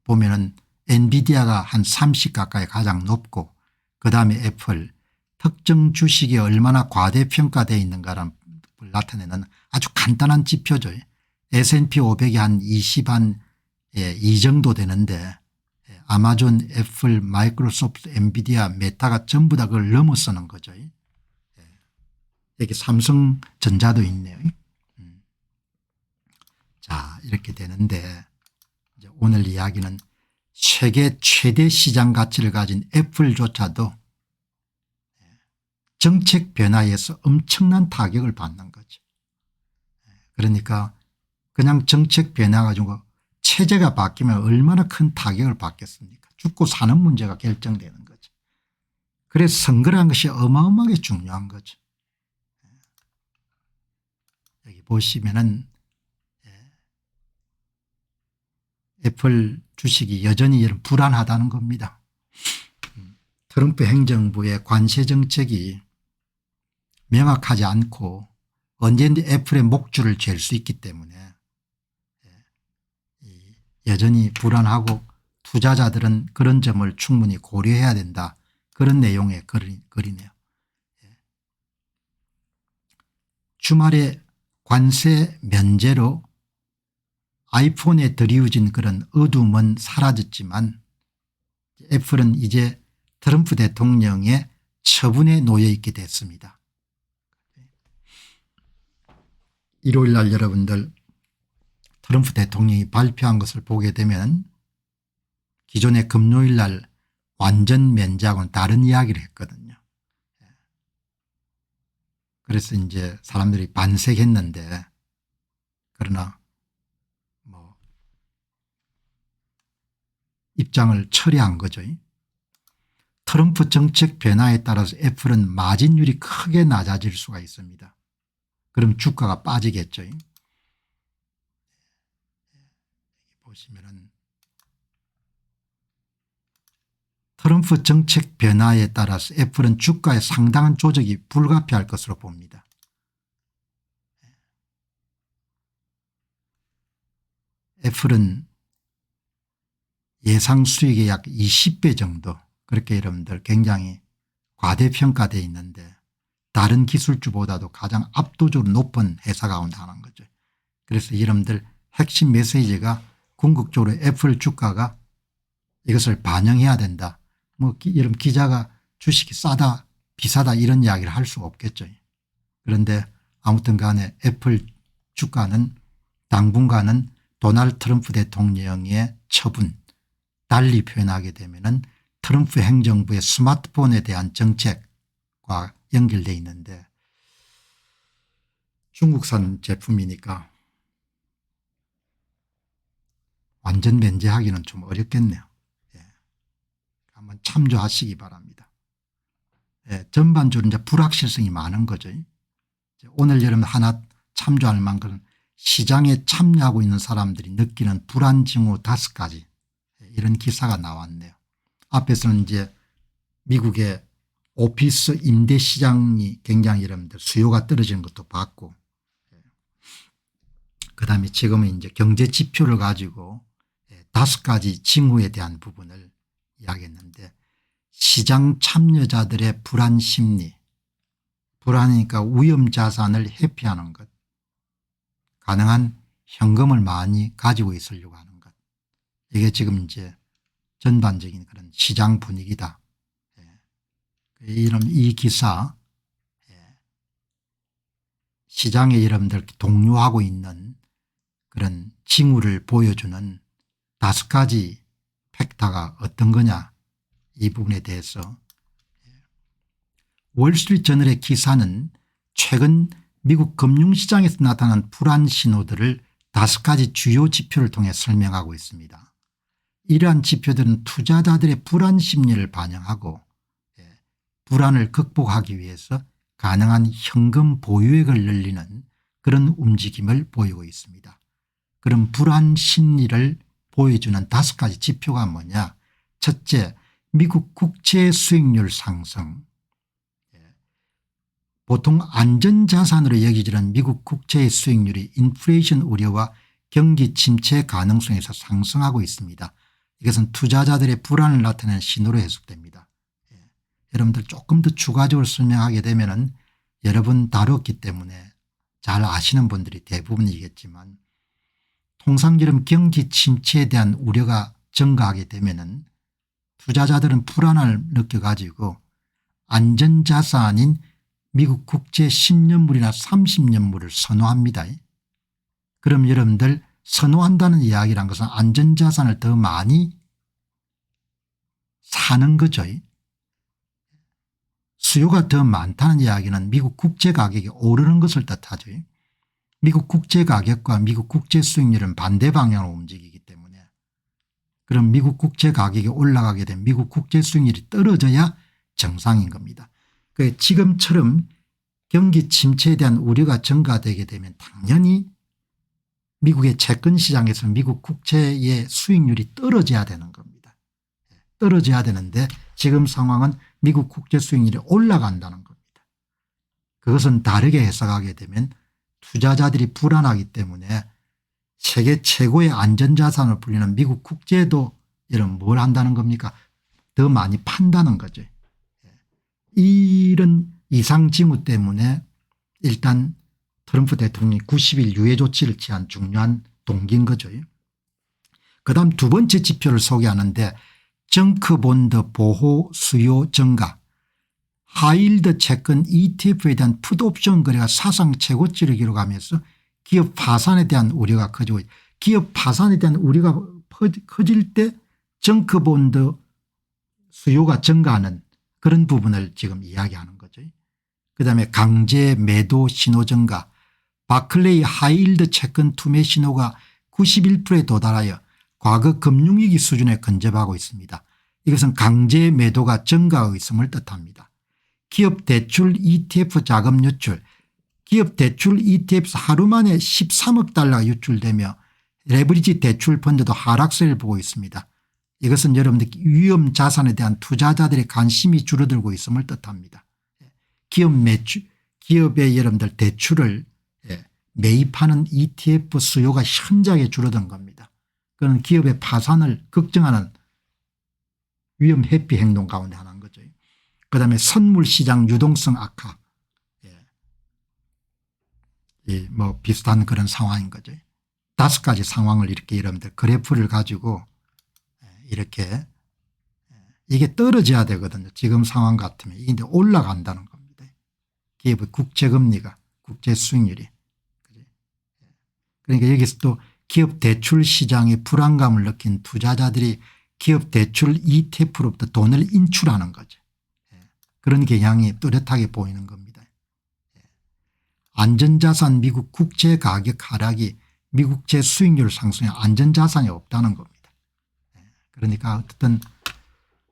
보면은 엔비디아가 한 30 가까이 가장 높고 그다음에 애플, 특정 주식이 얼마나 과대평가되어 있는가를 나타내는 아주 간단한 지표죠. S&P 500이 한 20 한 이 정도 되는데 아마존, 애플, 마이크로소프트, 엔비디아, 메타가 전부 다 그걸 넘어서는 거죠. 여기 삼성전자도 있네요. 자, 이렇게 되는데 이제 오늘 이야기는 세계 최대 시장 가치를 가진 애플조차도 정책 변화에서 엄청난 타격을 받는 거죠. 그러니까 그냥 정책 변화 가지고 체제가 바뀌면 얼마나 큰 타격을 받겠습니까? 죽고 사는 문제가 결정되는 거죠. 그래서 선거라는 것이 어마어마하게 중요한 거죠. 여기 보시면은 애플 주식이 여전히 이런 불안하다는 겁니다. 트럼프 행정부의 관세 정책이 명확하지 않고 언제든지 애플의 목줄을 잴 수 있기 때문에 여전히 불안하고 투자자들은 그런 점을 충분히 고려해야 된다. 그런 내용의 글이네요. 주말에 관세 면제로 아이폰에 드리워진 그런 어둠은 사라졌지만 애플은 이제 트럼프 대통령의 처분에 놓여 있게 됐습니다. 일요일 날 여러분들 트럼프 대통령이 발표한 것을 보게 되면 기존의 금요일 날 완전 면제하고는 다른 이야기를 했거든요. 그래서 이제 사람들이 반색했는데 그러나 뭐 입장을 철회한 거죠. 트럼프 정책 변화에 따라서 애플은 마진율이 크게 낮아질 수가 있습니다. 그럼 주가가 빠지겠죠. 보시면은 트럼프 정책 변화에 따라서 애플은 주가의 상당한 조정이 불가피할 것으로 봅니다. 애플은 예상 수익의 약 20배 정도 그렇게 여러분들 굉장히 과대평가되어 있는데 다른 기술주보다도 가장 압도적으로 높은 회사가 온다는 거죠. 그래서 여러분들 핵심 메시지가 궁극적으로 애플 주가가 이것을 반영해야 된다. 뭐 여러분 기자가 주식이 싸다 비싸다 이런 이야기를 할 수가 없겠죠. 그런데 아무튼 간에 애플 주가는 당분간은 도널드 트럼프 대통령의 처분 달리 표현하게 되면은 트럼프 행정부의 스마트폰에 대한 정책과 연결되어 있는데 중국산 제품이니까 완전 면제하기는 좀 어렵겠네요. 한번 참조하시기 바랍니다. 전반적으로 이제 불확실성이 많은 거죠. 오늘 여러분 하나 참조할 만큼 시장에 참여하고 있는 사람들이 느끼는 불안 징후 5가지 이런 기사가 나왔네요. 앞에서는 이제 미국의 오피스 임대 시장이 굉장히 여러분들 수요가 떨어지는 것도 봤고 그다음에 지금은 이제 경제 지표를 가지고 5가지 징후에 대한 부분을 이야기했는데 시장 참여자들의 불안 심리 불안이니까 위험 자산을 회피하는 것 가능한 현금을 많이 가지고 있으려고 하는 것 이게 지금 이제 전반적인 그런 시장 분위기다. 이런 이 기사 시장에 여러분들 동요하고 있는 그런 징후를 보여주는 5가지 팩터가 어떤 거냐 이 부분에 대해서 월스트리트저널의 기사는 최근 미국 금융시장에서 나타난 불안 신호들을 5가지 주요 지표를 통해 설명하고 있습니다. 이러한 지표들은 투자자들의 불안 심리를 반영하고 불안을 극복하기 위해서 가능한 현금 보유액을 늘리는 그런 움직임을 보이고 있습니다. 그럼 불안 심리를 보여주는 5가지 지표가 뭐냐. 첫째, 미국 국채 수익률 상승. 보통 안전자산으로 여기지는 미국 국채의 수익률이 인플레이션 우려와 경기 침체 가능성에서 상승하고 있습니다. 이것은 투자자들의 불안을 나타내는 신호로 해석됩니다. 여러분들 조금 더 추가적으로 설명하게 되면은 여러 번 다뤘기 때문에 잘 아시는 분들이 대부분이겠지만 통상적으로 경기 침체에 대한 우려가 증가하게 되면은 투자자들은 불안을 느껴가지고 안전자산인 미국 국채 10년물이나 30년물을 선호합니다. 그럼 여러분들 선호한다는 이야기란 것은 안전자산을 더 많이 사는 거죠. 수요가 더 많다는 이야기는 미국 국채 가격이 오르는 것을 뜻하죠. 미국 국채 가격과 미국 국채 수익률은 반대 방향으로 움직이기 때문에 그럼 미국 국채 가격이 올라가게 되면 미국 국채 수익률이 떨어져야 정상인 겁니다. 지금처럼 경기 침체에 대한 우려가 증가되게 되면 당연히 미국의 채권 시장에서 미국 국채의 수익률이 떨어져야 되는 겁니다. 떨어져야 되는데 지금 상황은 미국 국채 수익률이 올라간다는 겁니다. 그것은 다르게 해석하게 되면 투자자들이 불안하기 때문에 세계 최고의 안전자산으로 불리는 미국 국채도 이런 뭘 한다는 겁니까? 더 많이 판다는 거죠. 이런 이상징후 때문에 일단 트럼프 대통령이 90일 유예 조치를 취한 중요한 동기인 거죠. 그다음 두 번째 지표를 소개하는데 정크본드 보호 수요 증가, 하이힐드 채권 ETF에 대한 풋옵션 거래가 사상 최고치를 기록하면서 기업 파산에 대한 우려가 커지고 기업 파산에 대한 우려가 커질 때 정크본드 수요가 증가하는 그런 부분을 지금 이야기하는 거죠. 그다음에 강제 매도 신호 증가, 바클레이 하이힐드 채권 투매 신호가 91%에 도달하여 과거 금융위기 수준에 근접하고 있습니다. 이것은 강제 매도가 증가하고 있음을 뜻합니다. 기업 대출 ETF 자금 유출, 기업 대출 ETF에서 하루 만에 13억 달러가 유출되며 레버리지 대출 펀드도 하락세를 보고 있습니다. 이것은 여러분들 위험 자산에 대한 투자자들의 관심이 줄어들고 있음을 뜻합니다. 기업의 여러분들 대출을 매입하는 ETF 수요가 현저하게 줄어든 겁니다. 그건 기업의 파산을 걱정하는 위험 회피 행동 가운데 하나인 거죠. 그다음에 선물 시장 유동성 악화, 뭐 비슷한 그런 상황인 거죠. 5가지 상황을 이렇게 여러분들 그래프를 가지고 이렇게 이게 떨어져야 되거든요. 지금 상황 같으면 이게 올라간다는 겁니다. 기업의 국채금리가 국채 수익률이. 그러니까 여기서 또 기업 대출 시장의 불안감을 느낀 투자자들이 기업 대출 ETF로부터 돈을 인출하는 거죠. 그런 경향이 뚜렷하게 보이는 겁니다. 안전자산 미국 국채 가격 하락이 미국채 수익률 상승에 안전자산이 없다는 겁니다. 그러니까 어쨌든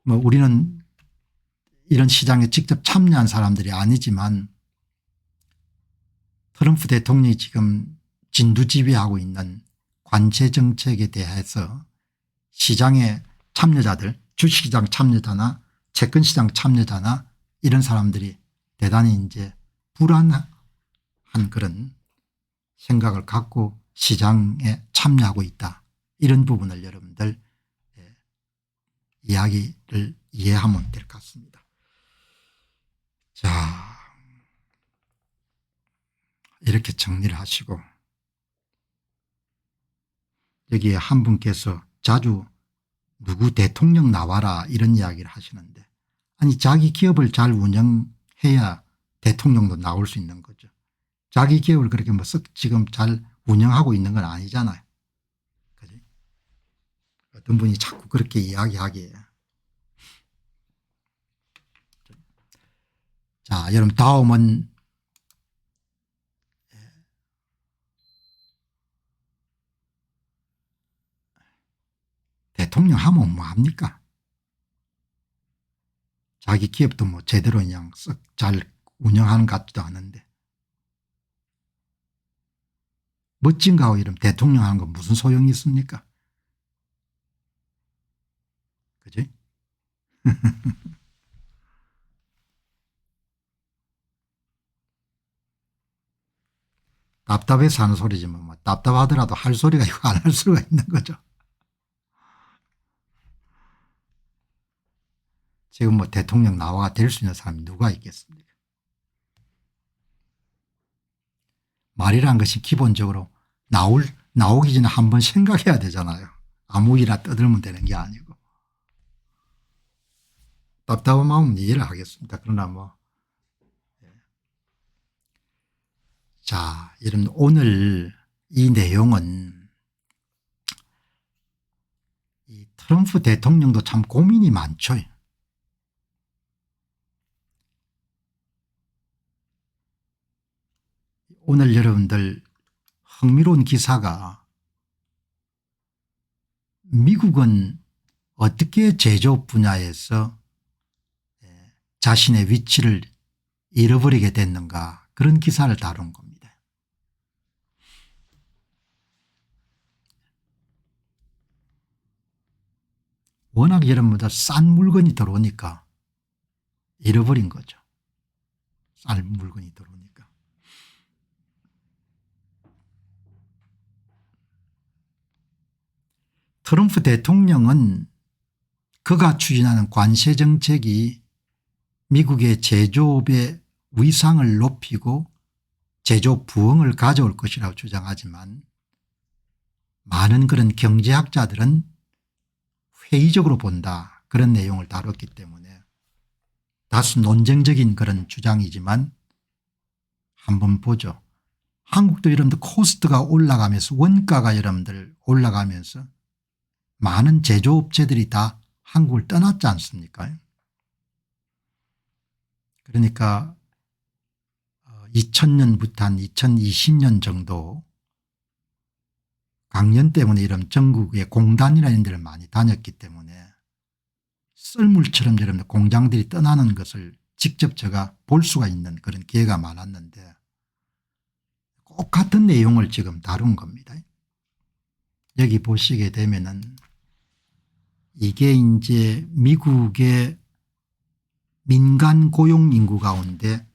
뭐 우리는 이런 시장에 직접 참여한 사람들이 아니지만 트럼프 대통령이 지금 진두지휘하고 있는 관세 정책에 대해서 시장의 참여자들, 주식시장 참여자나 채권시장 참여자나 이런 사람들이 대단히 이제 불안한 그런 생각을 갖고 시장에 참여하고 있다. 이런 부분을 여러분들 이야기를 이해하면 될 것 같습니다. 자, 이렇게 정리를 하시고 여기에 한 분께서 자주 누구 대통령 나와라 이런 이야기를 하시는데 아니 자기 기업을 잘 운영해야 대통령도 나올 수 있는 거죠. 자기 기업을 그렇게 뭐 지금 잘 운영하고 있는 건 아니잖아요. 그지? 어떤 분이 자꾸 그렇게 이야기하기에. 자, 여러분 다음은 대통령 하면 뭐 합니까? 자기 기업도 뭐 제대로 그냥 썩 잘 운영하는 것 같지도 않은데. 멋진 거 하고 이러면 대통령 하는 건 무슨 소용이 있습니까? 그지? 답답해서 하는 소리지만 뭐 답답하더라도 할 소리가 있고 안 할 수가 있는 거죠. 지금 뭐 대통령 나와가 될 수 있는 사람이 누가 있겠습니까? 말이라는 것이 기본적으로 나올 나오기 전에 한번 생각해야 되잖아요. 아무 일이나 떠들면 되는 게 아니고. 답답한 마음은 이해를 하겠습니다. 그러나 뭐. 자, 여러분 오늘 이 내용은 이 트럼프 대통령도 참 고민이 많죠. 오늘 여러분들 흥미로운 기사가 미국은 어떻게 제조업 분야에서 자신의 위치를 잃어버리게 됐는가 그런 기사를 다룬 겁니다. 워낙 여러분들 싼 물건이 들어오니까 잃어버린 거죠. 싼 물건이 들어오니까. 트럼프 대통령은 그가 추진하는 관세 정책이 미국의 제조업의 위상을 높이고 제조업 부흥을 가져올 것이라고 주장하지만 많은 그런 경제학자들은 회의적으로 본다 그런 내용을 다뤘기 때문에 다소 논쟁적인 그런 주장이지만 한번 보죠. 한국도 여러분들 코스트가 올라가면서 원가가 여러분들 올라가면서 많은 제조업체들이 다 한국을 떠났지 않습니까? 그러니까 2000년부터 한 2020년 정도 강연 때문에 이런 전국의 공단이라는 데를 많이 다녔기 때문에 썰물처럼 여러분들 공장들이 떠나는 것을 직접 제가 볼 수가 있는 그런 기회가 많았는데 꼭 같은 내용을 지금 다룬 겁니다. 여기 보시게 되면은 이게 이제 미국의 민간 고용 인구 가운데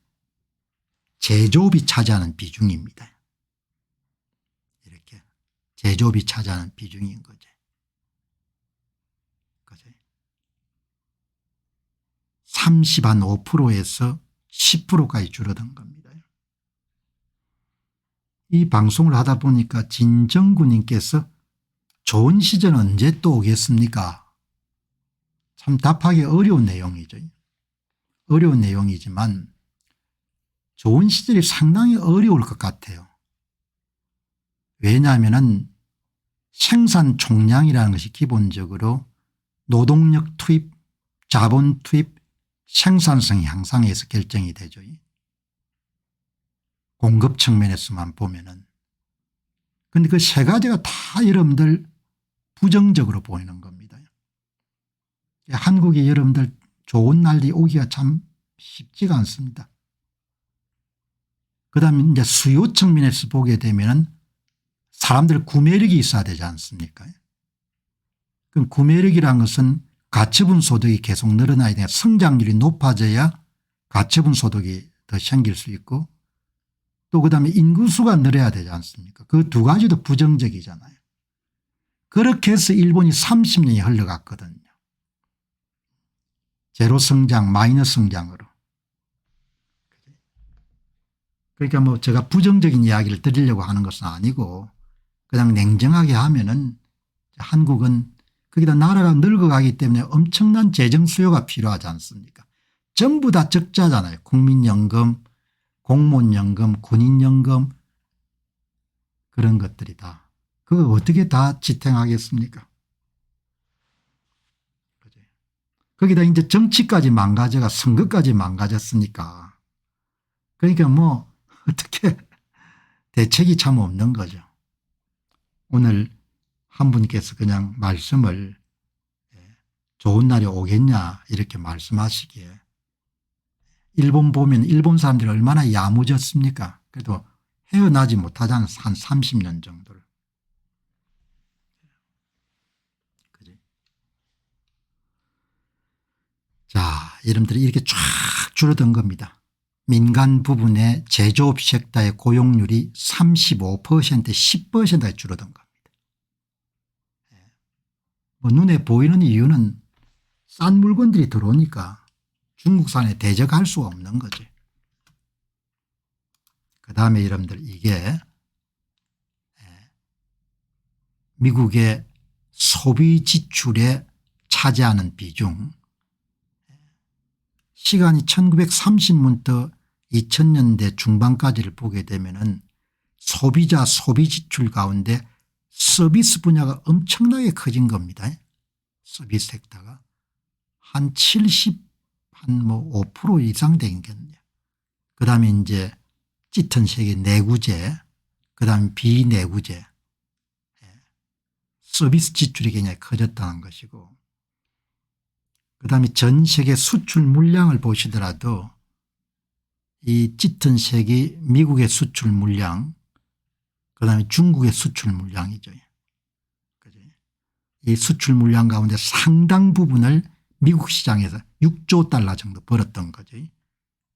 제조업이 차지하는 비중입니다. 이렇게 제조업이 차지하는 비중인 거죠. 35%에서 10%까지 줄어든 겁니다. 이 방송을 하다 보니까 진정구님께서 좋은 시절 언제 또 오겠습니까? 참 답하기 어려운 내용이죠. 어려운 내용이지만 좋은 시절이 상당히 어려울 것 같아요. 왜냐하면 생산 총량이라는 것이 기본적으로 노동력 투입, 자본 투입, 생산성 향상에서 결정이 되죠. 공급 측면에서만 보면은. 그런데 그 세 가지가 다 여러분들 부정적으로 보이는 겁니다. 한국이 여러분들 좋은 날이 오기가 참 쉽지가 않습니다. 그다음에 이제 수요 측면에서 보게 되면은 사람들 구매력이 있어야 되지 않습니까? 그럼 구매력이라는 것은 가처분 소득이 계속 늘어나야 되니까 성장률이 높아져야 가처분 소득이 더 생길 수 있고 또 그다음에 인구수가 늘어야 되지 않습니까? 그 두 가지도 부정적이잖아요. 그렇게 해서 일본이 30년이 흘러갔거든요. 제로 성장 마이너스 성장으로. 그러니까 뭐 제가 부정적인 이야기를 드리려고 하는 것은 아니고 그냥 냉정하게 하면은 한국은 거기다 나라가 늙어가기 때문에 엄청난 재정 수요가 필요하지 않습니까? 전부 다 적자잖아요. 국민연금, 공무원연금, 군인연금 그런 것들이 다. 그거 어떻게 다 지탱하겠습니까? 거기다 이제 정치까지 망가져가 선거까지 망가졌으니까 그러니까 뭐 어떻게 대책이 참 없는 거죠. 오늘 한 분께서 그냥 말씀을 좋은 날이 오겠냐 이렇게 말씀하시기에 일본 보면 일본 사람들이 얼마나 야무졌습니까? 그래도 헤어나지 못하잖아요. 한 30년 정도를. 그지? 자, 여러분들이 이렇게 쫙 줄어든 겁니다. 민간 부분의 제조업 섹터의 고용률이 35% 10%가 줄어든 겁니다. 뭐 눈에 보이는 이유는 싼 물건들이 들어오니까 중국산에 대적할 수가 없는 거죠. 그다음에 여러분들 이게 미국의 소비 지출에 차지하는 비중, 시간이 1930년부터 2000년대 중반까지를 보게 되면은 소비자 소비 지출 가운데 서비스 분야가 엄청나게 커진 겁니다. 서비스 섹터가 한 70, 한 뭐 5% 이상 되겠네요. 그다음에 이제 짙은 색의 내구재, 그다음에 비내구재, 서비스 지출이 굉장히 커졌다는 것이고, 그다음에 전 세계 수출 물량을 보시더라도 이 짙은 색이 미국의 수출 물량, 그다음에 중국의 수출 물량이죠. 이 수출 물량 가운데 상당 부분을 미국 시장에서 6조 달러 정도 벌었던 거죠.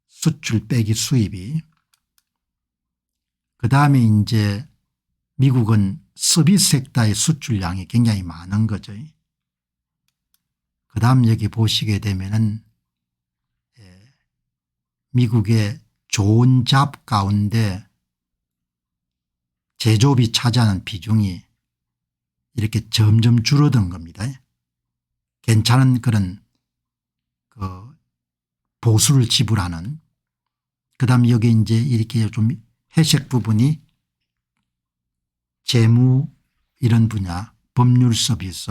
수출 빼기 수입이. 그다음에 이제 미국은 서비스 섹터의 수출량이 굉장히 많은 거죠. 그다음 여기 보시게 되면은 미국의 좋은 잡 가운데 제조업이 차지하는 비중이 이렇게 점점 줄어든 겁니다. 괜찮은 그런 보수를 지불하는, 그다음 여기 이제 이렇게 좀 회색 부분이 재무 이런 분야, 법률 서비스,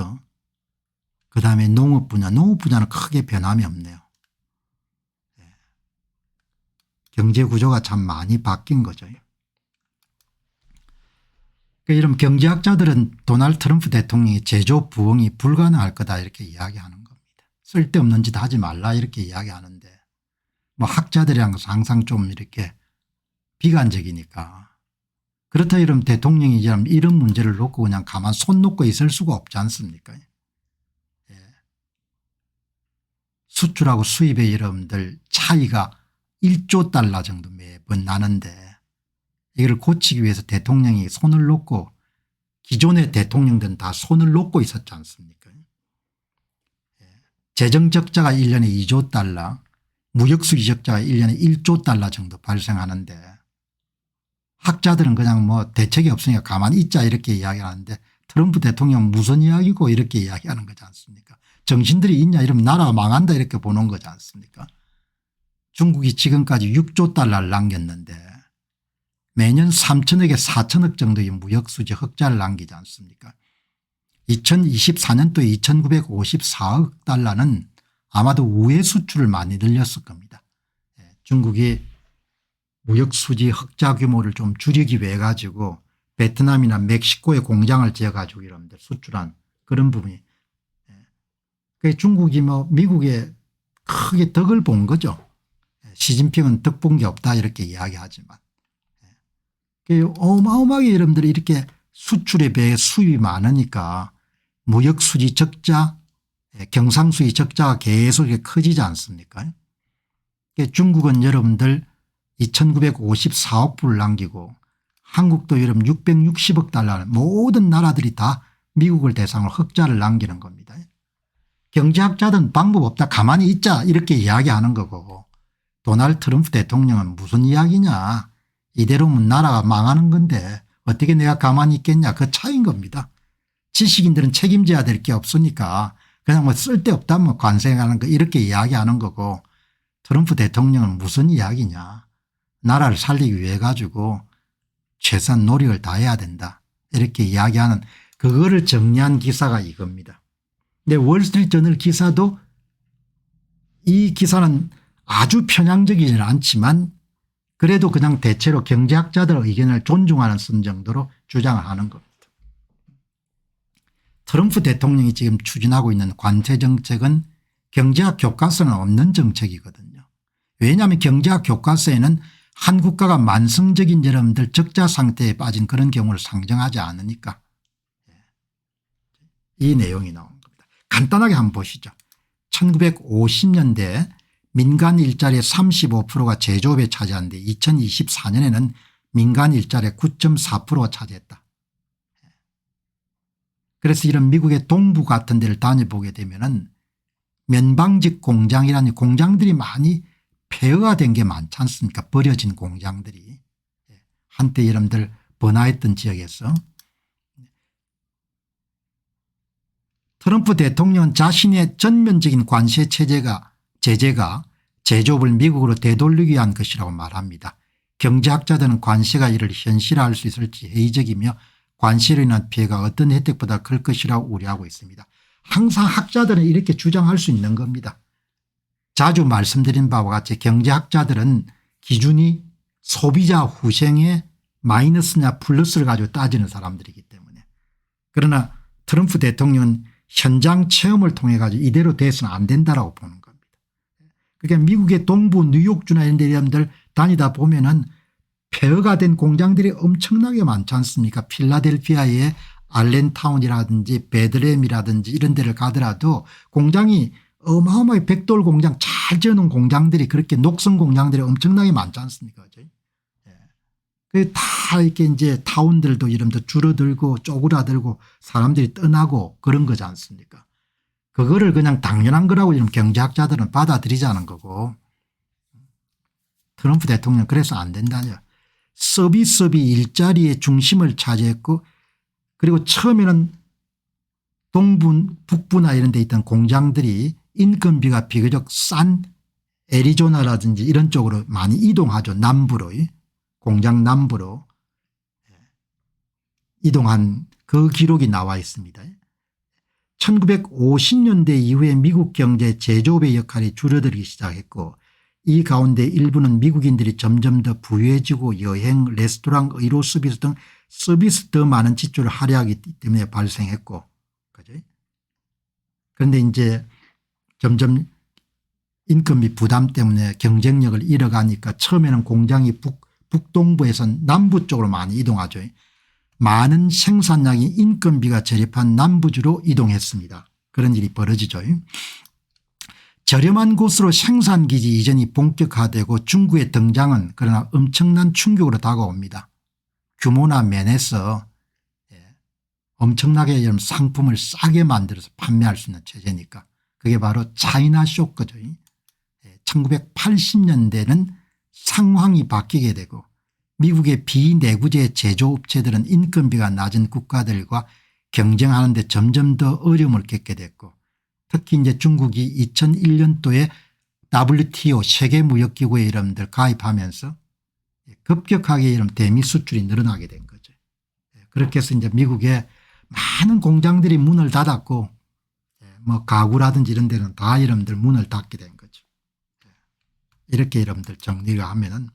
그다음에 농업 분야, 농업 분야는 크게 변함이 없네요. 경제 구조가 참 많이 바뀐 거죠. 이런 경제학자들은 도널드 트럼프 대통령이 제조 부흥이 불가능할 거다 이렇게 이야기하는 겁니다. 쓸데없는 짓 하지 말라 이렇게 이야기하는데, 뭐 학자들이랑 항상 좀 이렇게 비관적이니까, 그렇다 이러면 대통령이 이런 문제를 놓고 그냥 가만 손 놓고 있을 수가 없지 않습니까? 수출하고 수입의 여러분들 차이가 1조 달러 정도 매번 나는데, 이걸 고치기 위해서 대통령이 손을 놓고, 기존의 대통령들은 다 손을 놓고 있었지 않습니까? 재정 적자가 1년에 2조 달러, 무역수지 적자가 1년에 1조 달러 정도 발생하는데, 학자들은 그냥 뭐 대책이 없으니까 가만히 있자 이렇게 이야기하는데, 트럼프 대통령은 무슨 이야기고 이렇게 이야기하는 거지 않습니까? 정신들이 있냐 이러면 나라가 망한다 이렇게 보는 거지 않습니까? 중국이 지금까지 6조 달러를 남겼는데 매년 3천억에 4천억 정도의 무역수지 흑자를 남기지 않습니까? 2024년도에 2954억 달러는 아마도 우회 수출을 많이 늘렸을 겁니다. 중국이 무역수지 흑자 규모를 좀 줄이기 위해 가지고 베트남이나 멕시코에 공장을 지어 가지고 여러분들 수출한 그런 부분이, 중국이 뭐 미국에 크게 덕을 본 거죠. 시진핑은 덕 본 게 없다 이렇게 이야기하지만, 어마어마하게 여러분들이 이렇게 수출에 비해 수입이 많으니까 무역수지 적자, 경상수지 적자가 계속 커지지 않습니까? 중국은 여러분들 2954억 불을 남기고, 한국도 여러분 660억 달러를, 모든 나라들이 다 미국을 대상으로 흑자를 남기는 겁니다. 경제학자들은 방법 없다 가만히 있자 이렇게 이야기하는 거고, 도널드 트럼프 대통령은 무슨 이야기냐, 이대로면 나라가 망하는 건데 어떻게 내가 가만히 있겠냐, 그 차이인 겁니다. 지식인들은 책임져야 될 게 없으니까 그냥 뭐 쓸데없다면 관세하는 거 이렇게 이야기하는 거고, 트럼프 대통령은 무슨 이야기냐, 나라를 살리기 위해 가지고 최소한 노력을 다해야 된다 이렇게 이야기하는, 그거를 정리한 기사가 이겁니다. 근데 월스트리트저널 기사도, 이 기사는 아주 편향적이지는 않지만 그래도 그냥 대체로 경제학자들의 의견을 존중하는 쓴 정도로 주장을 하는 겁니다. 트럼프 대통령이 지금 추진하고 있는 관세 정책은 경제학 교과서는 없는 정책이거든요. 왜냐하면 경제학 교과서에는 한 국가가 만성적인 여러분들 적자 상태에 빠진 그런 경우를 상정하지 않으니까 이 내용이 나온 겁니다. 간단하게 한번 보시죠. 1950년대 민간 일자리의 35%가 제조업에 차지하는데 2024년에는 민간 일자리의 9.4%가 차지했다. 그래서 이런 미국의 동부 같은 데를 다녀보게 되면은 면방직 공장이라는 공장들이 많이 폐허화된 게 많지 않습니까? 버려진 공장들이. 한때 여러분들 번화했던 지역에서. 트럼프 대통령은 자신의 전면적인 관세 제재가 제조업을 미국으로 되돌리기 위한 것이라고 말합니다. 경제학자들은 관세가 이를 현실화할 수 있을지 회의적이며 관세로 인한 피해가 어떤 혜택보다 클 것이라고 우려하고 있습니다. 항상 학자들은 이렇게 주장할 수 있는 겁니다. 자주 말씀드린 바와 같이 경제학자들은 기준이 소비자 후생의 마이너스냐 플러스를 가지고 따지는 사람들이기 때문에. 그러나 트럼프 대통령은 현장 체험을 통해 가지고 이대로 돼서는 안 된다라고 보는 겁니다. 그러니까 미국의 동부 뉴욕주나 이런 데들 다니다 보면은 폐허가 된 공장들이 엄청나게 많지 않습니까? 필라델피아의 알렌타운이라든지 베들레헴이라든지 이런 데를 가더라도 공장이 어마어마하게 벽돌 공장 잘 지어놓은 공장들이 그렇게 녹슨 공장들이 엄청나게 많지 않습니까? 다 이렇게 이제 타운들도 이름도 줄어들고 쪼그라들고 사람들이 떠나고 그런 거지 않습니까? 그거를 그냥 당연한 거라고 이런 경제학자들은 받아들이자는 거고. 트럼프 대통령 그래서 안 된다뇨. 서비스업이 일자리의 중심을 차지했고 그리고 처음에는 동부 북부나 이런 데 있던 공장들이 인건비가 비교적 싼 애리조나라든지 이런 쪽으로 많이 이동하죠. 남부로. 공장 남부로 이동한 그 기록이 나와 있습니다. 1950년대 이후에 미국 경제 제조업의 역할이 줄어들기 시작했고 이 가운데 일부는 미국인들이 점점 더 부유해지고 여행, 레스토랑, 의료 서비스 등 서비스 더 많은 지출을 할애하기 때문에 발생했고 그죠? 그런데 이제 점점 인건비 부담 때문에 경쟁력을 잃어가니까 처음에는 공장이 북동부에서 남부 쪽으로 많이 이동하죠. 많은 생산량이 인건비가 저렴한 남부주로 이동했습니다. 그런 일이 벌어지죠. 저렴한 곳으로 생산기지 이전이 본격화되고 중국의 등장은 그러나 엄청난 충격으로 다가옵니다. 규모나 면에서 엄청나게 상품을 싸게 만들어서 판매할 수 있는 체제니까 그게 바로 차이나 쇼크죠. 1980년대는 상황이 바뀌게 되고 미국의 비내구재 제조업체들은 인건비가 낮은 국가들과 경쟁하는 데 점점 더 어려움을 겪게 됐고 특히 이제 중국이 2001년도에 WTO 세계무역기구에 이름들 가입하면서 급격하게 이런 대미 수출이 늘어나게 된 거죠. 그렇게 해서 이제 미국의 많은 공장들이 문을 닫았고 뭐 가구라든지 이런 데는 다 여러분들 문을 닫게 된 거죠. 이렇게 여러분들 정리를 하면은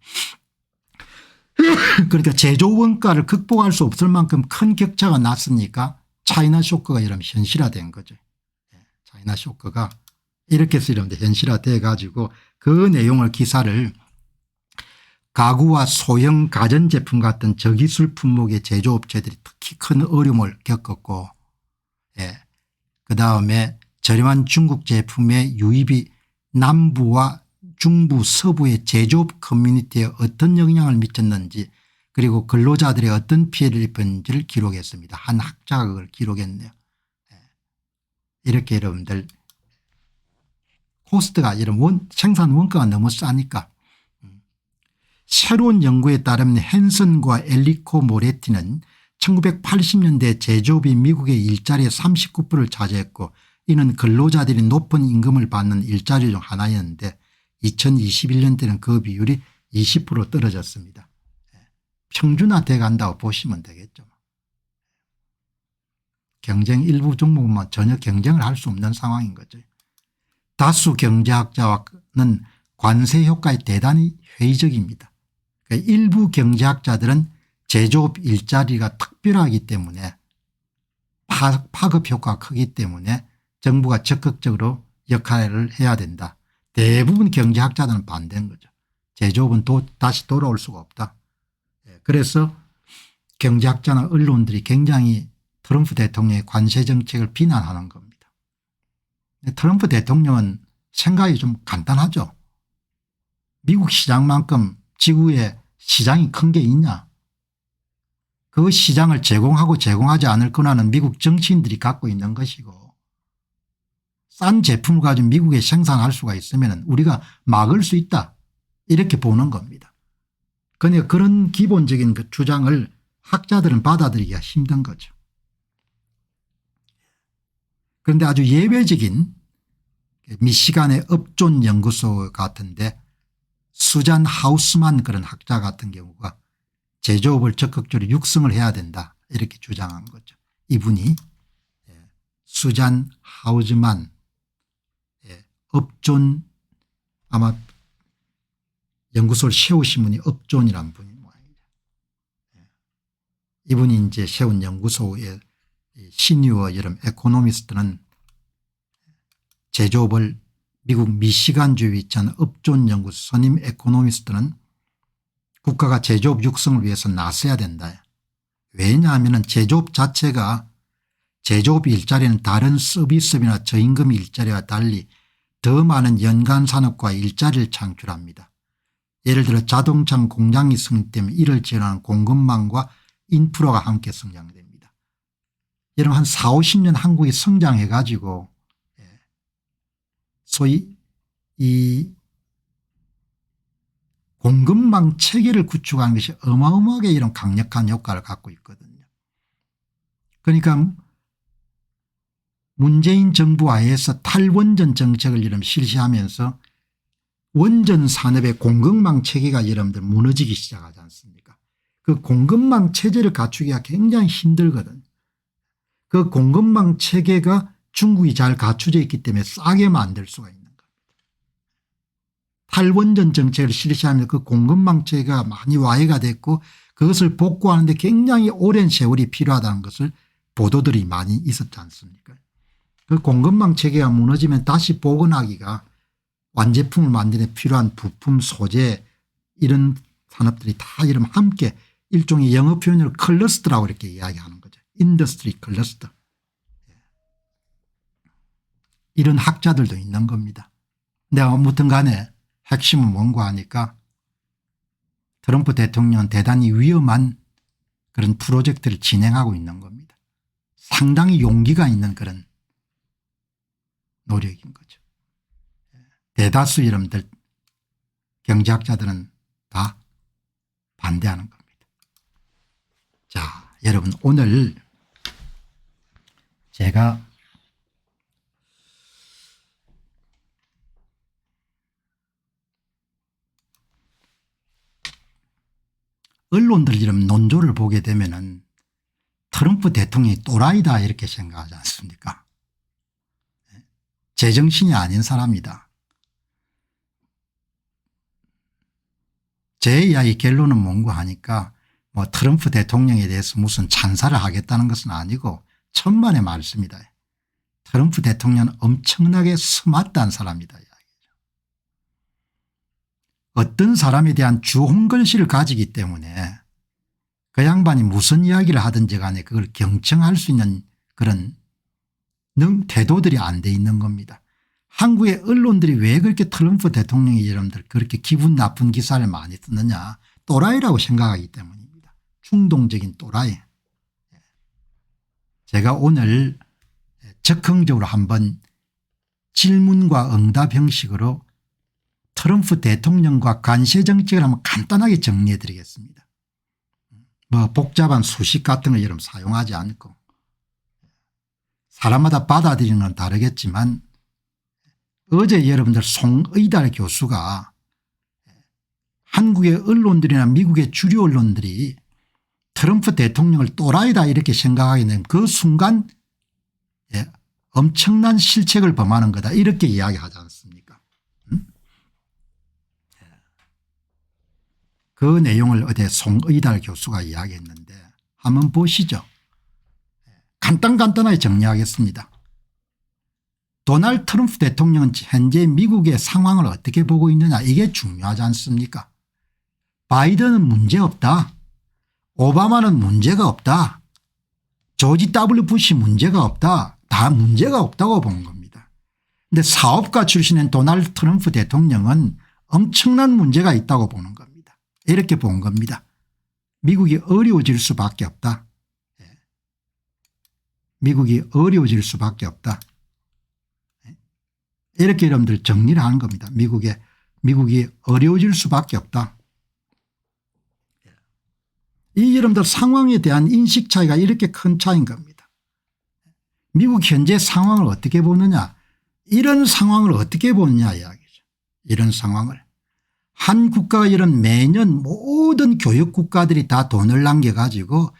그러니까 제조 원가를 극복할 수 없을 만큼 큰 격차가 났으니까 차이나 쇼크가 이런 현실화된 거죠. 차이나 쇼크가 이렇게 해서 여러분들 현실화돼 가지고 그 내용을 기사를 가구와 소형 가전제품 같은 저기술 품목의 제조업체들이 특히 큰 어려움을 겪었고 그다음에 저렴한 중국 제품의 유입이 남부와 중부 서부의 제조업 커뮤니티에 어떤 영향을 미쳤는지 그리고 근로자들이 어떤 피해를 입었는지를 기록했습니다. 한 학자가 그걸 기록했네요. 이렇게 여러분들 코스트가 이런 생산 원가가 너무 싸니까 새로운 연구에 따르면 헨슨과 엘리코 모레티는 1980년대 제조업이 미국의 일자리의 39%를 차지했고 이는 근로자들이 높은 임금을 받는 일자리 중 하나였는데 2021년대는 그 비율이 20% 떨어졌습니다. 평준화돼 간다고 보시면 되겠죠. 경쟁 일부 종목만 전혀 경쟁을 할 수 없는 상황인 거죠. 다수 경제학자는 관세 효과에 대단히 회의적입니다. 그러니까 일부 경제학자들은 제조업 일자리가 특별하기 때문에 파급 효과가 크기 때문에 정부가 적극적으로 역할을 해야 된다. 대부분 경제학자들은 반대인 거죠. 제조업은 다시 돌아올 수가 없다. 그래서 경제학자나 언론들이 굉장히 트럼프 대통령의 관세 정책을 비난하는 겁니다. 트럼프 대통령은 생각이 좀 간단하죠. 미국 시장만큼 지구에 시장이 큰 게 있냐. 그 시장을 제공하고 제공하지 않을 권한은 미국 정치인들이 갖고 있는 것이고 싼 제품을 가지고 미국에 생산할 수가 있으면 우리가 막을 수 있다 이렇게 보는 겁니다. 그러니까 그런 기본적인 그 주장을 학자들은 받아들이기가 힘든 거죠. 그런데 아주 예외적인 미시간의 업존 연구소 같은데 수잔 하우스만 그런 학자 같은 경우가 제조업을 적극적으로 육성을 해야 된다 이렇게 주장한 거죠. 이분이 수잔 하우즈만 업존 아마 연구소를 세우신 분이 업존이라는 분이 모양이죠. 이분이 이제 세운 연구소의 시니어 여름 에코노미스트는 제조업을 미국 미시간주에 위치한 업존 연구소 선임 에코노미스트는 국가가 제조업 육성을 위해서 나서야 된다. 왜냐하면 제조업 자체가 제조업 일자리는 다른 서비스업이나 저임금 일자리와 달리 더 많은 연간 산업과 일자리를 창출합니다. 예를 들어 자동차 공장이 성립되면 이를 지원하는 공급망과 인프라가 함께 성장됩니다. 여러분 한 4, 50년 한국이 성장해 가지고 소위 이 공급망 체계를 구축하는 것이 어마어마하게 이런 강력한 효과를 갖고 있거든요. 그러니까 문재인 정부 하에서 탈원전 정책을 이름 실시하면서 원전 산업의 공급망 체계가 여러분들 무너지기 시작하지 않습니까? 그 공급망 체제를 갖추기가 굉장히 힘들거든. 그 공급망 체계가 중국이 잘 갖춰져 있기 때문에 싸게 만들 수가 있는 겁니다. 탈원전 정책을 실시하면서 그 공급망 체계가 많이 와해가 됐고 그것을 복구하는 데 굉장히 오랜 세월이 필요하다는 것을 보도들이 많이 있었지 않습니까? 그 공급망 체계가 무너지면 다시 복원하기가 완제품을 만드는 데 필요한 부품 소재 이런 산업들이 다 이름 함께 일종의 영어 표현으로 클러스터라고 이렇게 이야기하는 거죠. 인더스트리 클러스터. 이런 학자들도 있는 겁니다. 근데 아무튼 간에 핵심은 뭔가 하니까 트럼프 대통령은 대단히 위험한 그런 프로젝트를 진행하고 있는 겁니다. 상당히 용기가 있는 그런 노력인 거죠. 대다수 여러분들 경제학자들은 다 반대하는 겁니다. 자, 여러분 오늘 제가 언론들 이런 논조를 보게 되면은 트럼프 대통령이 또라이다 이렇게 생각하지 않습니까? 제정신이 아닌 사람이다. 제 이야기 결론은 뭔가 하니까 뭐 트럼프 대통령에 대해서 무슨 찬사를 하겠다는 것은 아니고 천만의 말씀이다. 트럼프 대통령은 엄청나게 스마트한 사람이다. 어떤 사람에 대한 주홍글씨를 가지기 때문에 그 양반이 무슨 이야기를 하든지 간에 그걸 경청할 수 있는 그런 태도들이 안 돼 있는 겁니다. 한국의 언론들이 왜 그렇게 트럼프 대통령이 여러분들 그렇게 기분 나쁜 기사를 많이 쓰느냐. 또라이라고 생각하기 때문입니다. 충동적인 또라이. 제가 오늘 적극적으로 한번 질문과 응답 형식으로 트럼프 대통령과 관세 정책을 한번 간단하게 정리해 드리겠습니다. 뭐 복잡한 수식 같은 걸 여러분 사용하지 않고 사람마다 받아들이는 건 다르겠지만 어제 여러분들 송의달 교수가 한국의 언론들이나 미국의 주류 언론들이 트럼프 대통령을 또라이다 이렇게 생각하게 되면 그 순간 엄청난 실책을 범하는 거다 이렇게 이야기하지 않습니까? 그 내용을 어제 송의달 교수가 이야기했는데 한번 보시죠. 간단하게 정리하겠습니다. 도널드 트럼프 대통령은 현재 미국의 상황을 어떻게 보고 있느냐 이게 중요하지 않습니까? 바이든은 문제없다. 오바마는 문제가 없다. 조지 W 부시 문제가 없다. 다 문제가 없다고 본 겁니다. 그런데 사업가 출신인 도널드 트럼프 대통령은 엄청난 문제가 있다고 보는 겁니다. 이렇게 본 겁니다. 미국이 어려워질 수밖에 없다. 미국이 어려워질 수밖에 없다. 이렇게 여러분들 정리를 하는 겁니다. 미국이 어려워질 수밖에 없다. 이 여러분들 상황에 대한 인식 차이가 이렇게 큰 차이인 겁니다. 미국 현재 상황을 어떻게 보느냐, 이런 상황을 어떻게 보느냐 이야기죠. 이런 상황을. 한 국가가 이런 매년 모든 교육 국가들이 다 돈을 남겨가지고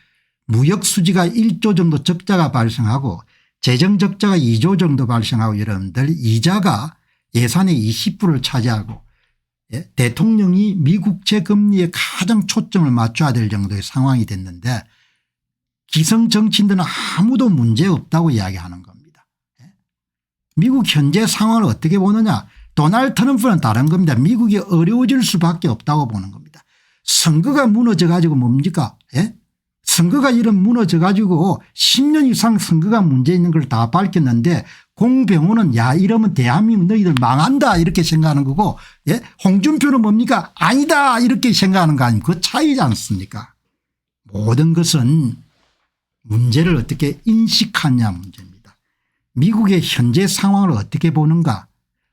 무역 수지가 1조 정도 적자가 발생하고 재정 적자가 2조 정도 발생하고, 여러분들 이자가 예산의 20%를 차지하고, 예? 대통령이 미국채 금리에 가장 초점을 맞춰야 될 정도의 상황이 됐는데 기성 정치인들은 아무도 문제없다고 이야기하는 겁니다. 예? 미국 현재 상황을 어떻게 보느냐, 도널드 트럼프는 다른 겁니다. 미국이 어려워질 수밖에 없다고 보는 겁니다. 선거가 무너져 가지고 뭡니까? 예? 선거가 이런 무너져 가지고 10년 이상 선거가 문제 있는 걸 다 밝혔는데 공병호는 야 이러면 대한민국 너희들 망한다 이렇게 생각하는 거고, 예? 홍준표는 뭡니까? 아니다 이렇게 생각하는 거 아닙니까? 그 차이지 않습니까? 모든 것은 문제를 어떻게 인식하냐 문제입니다. 미국의 현재 상황을 어떻게 보는가,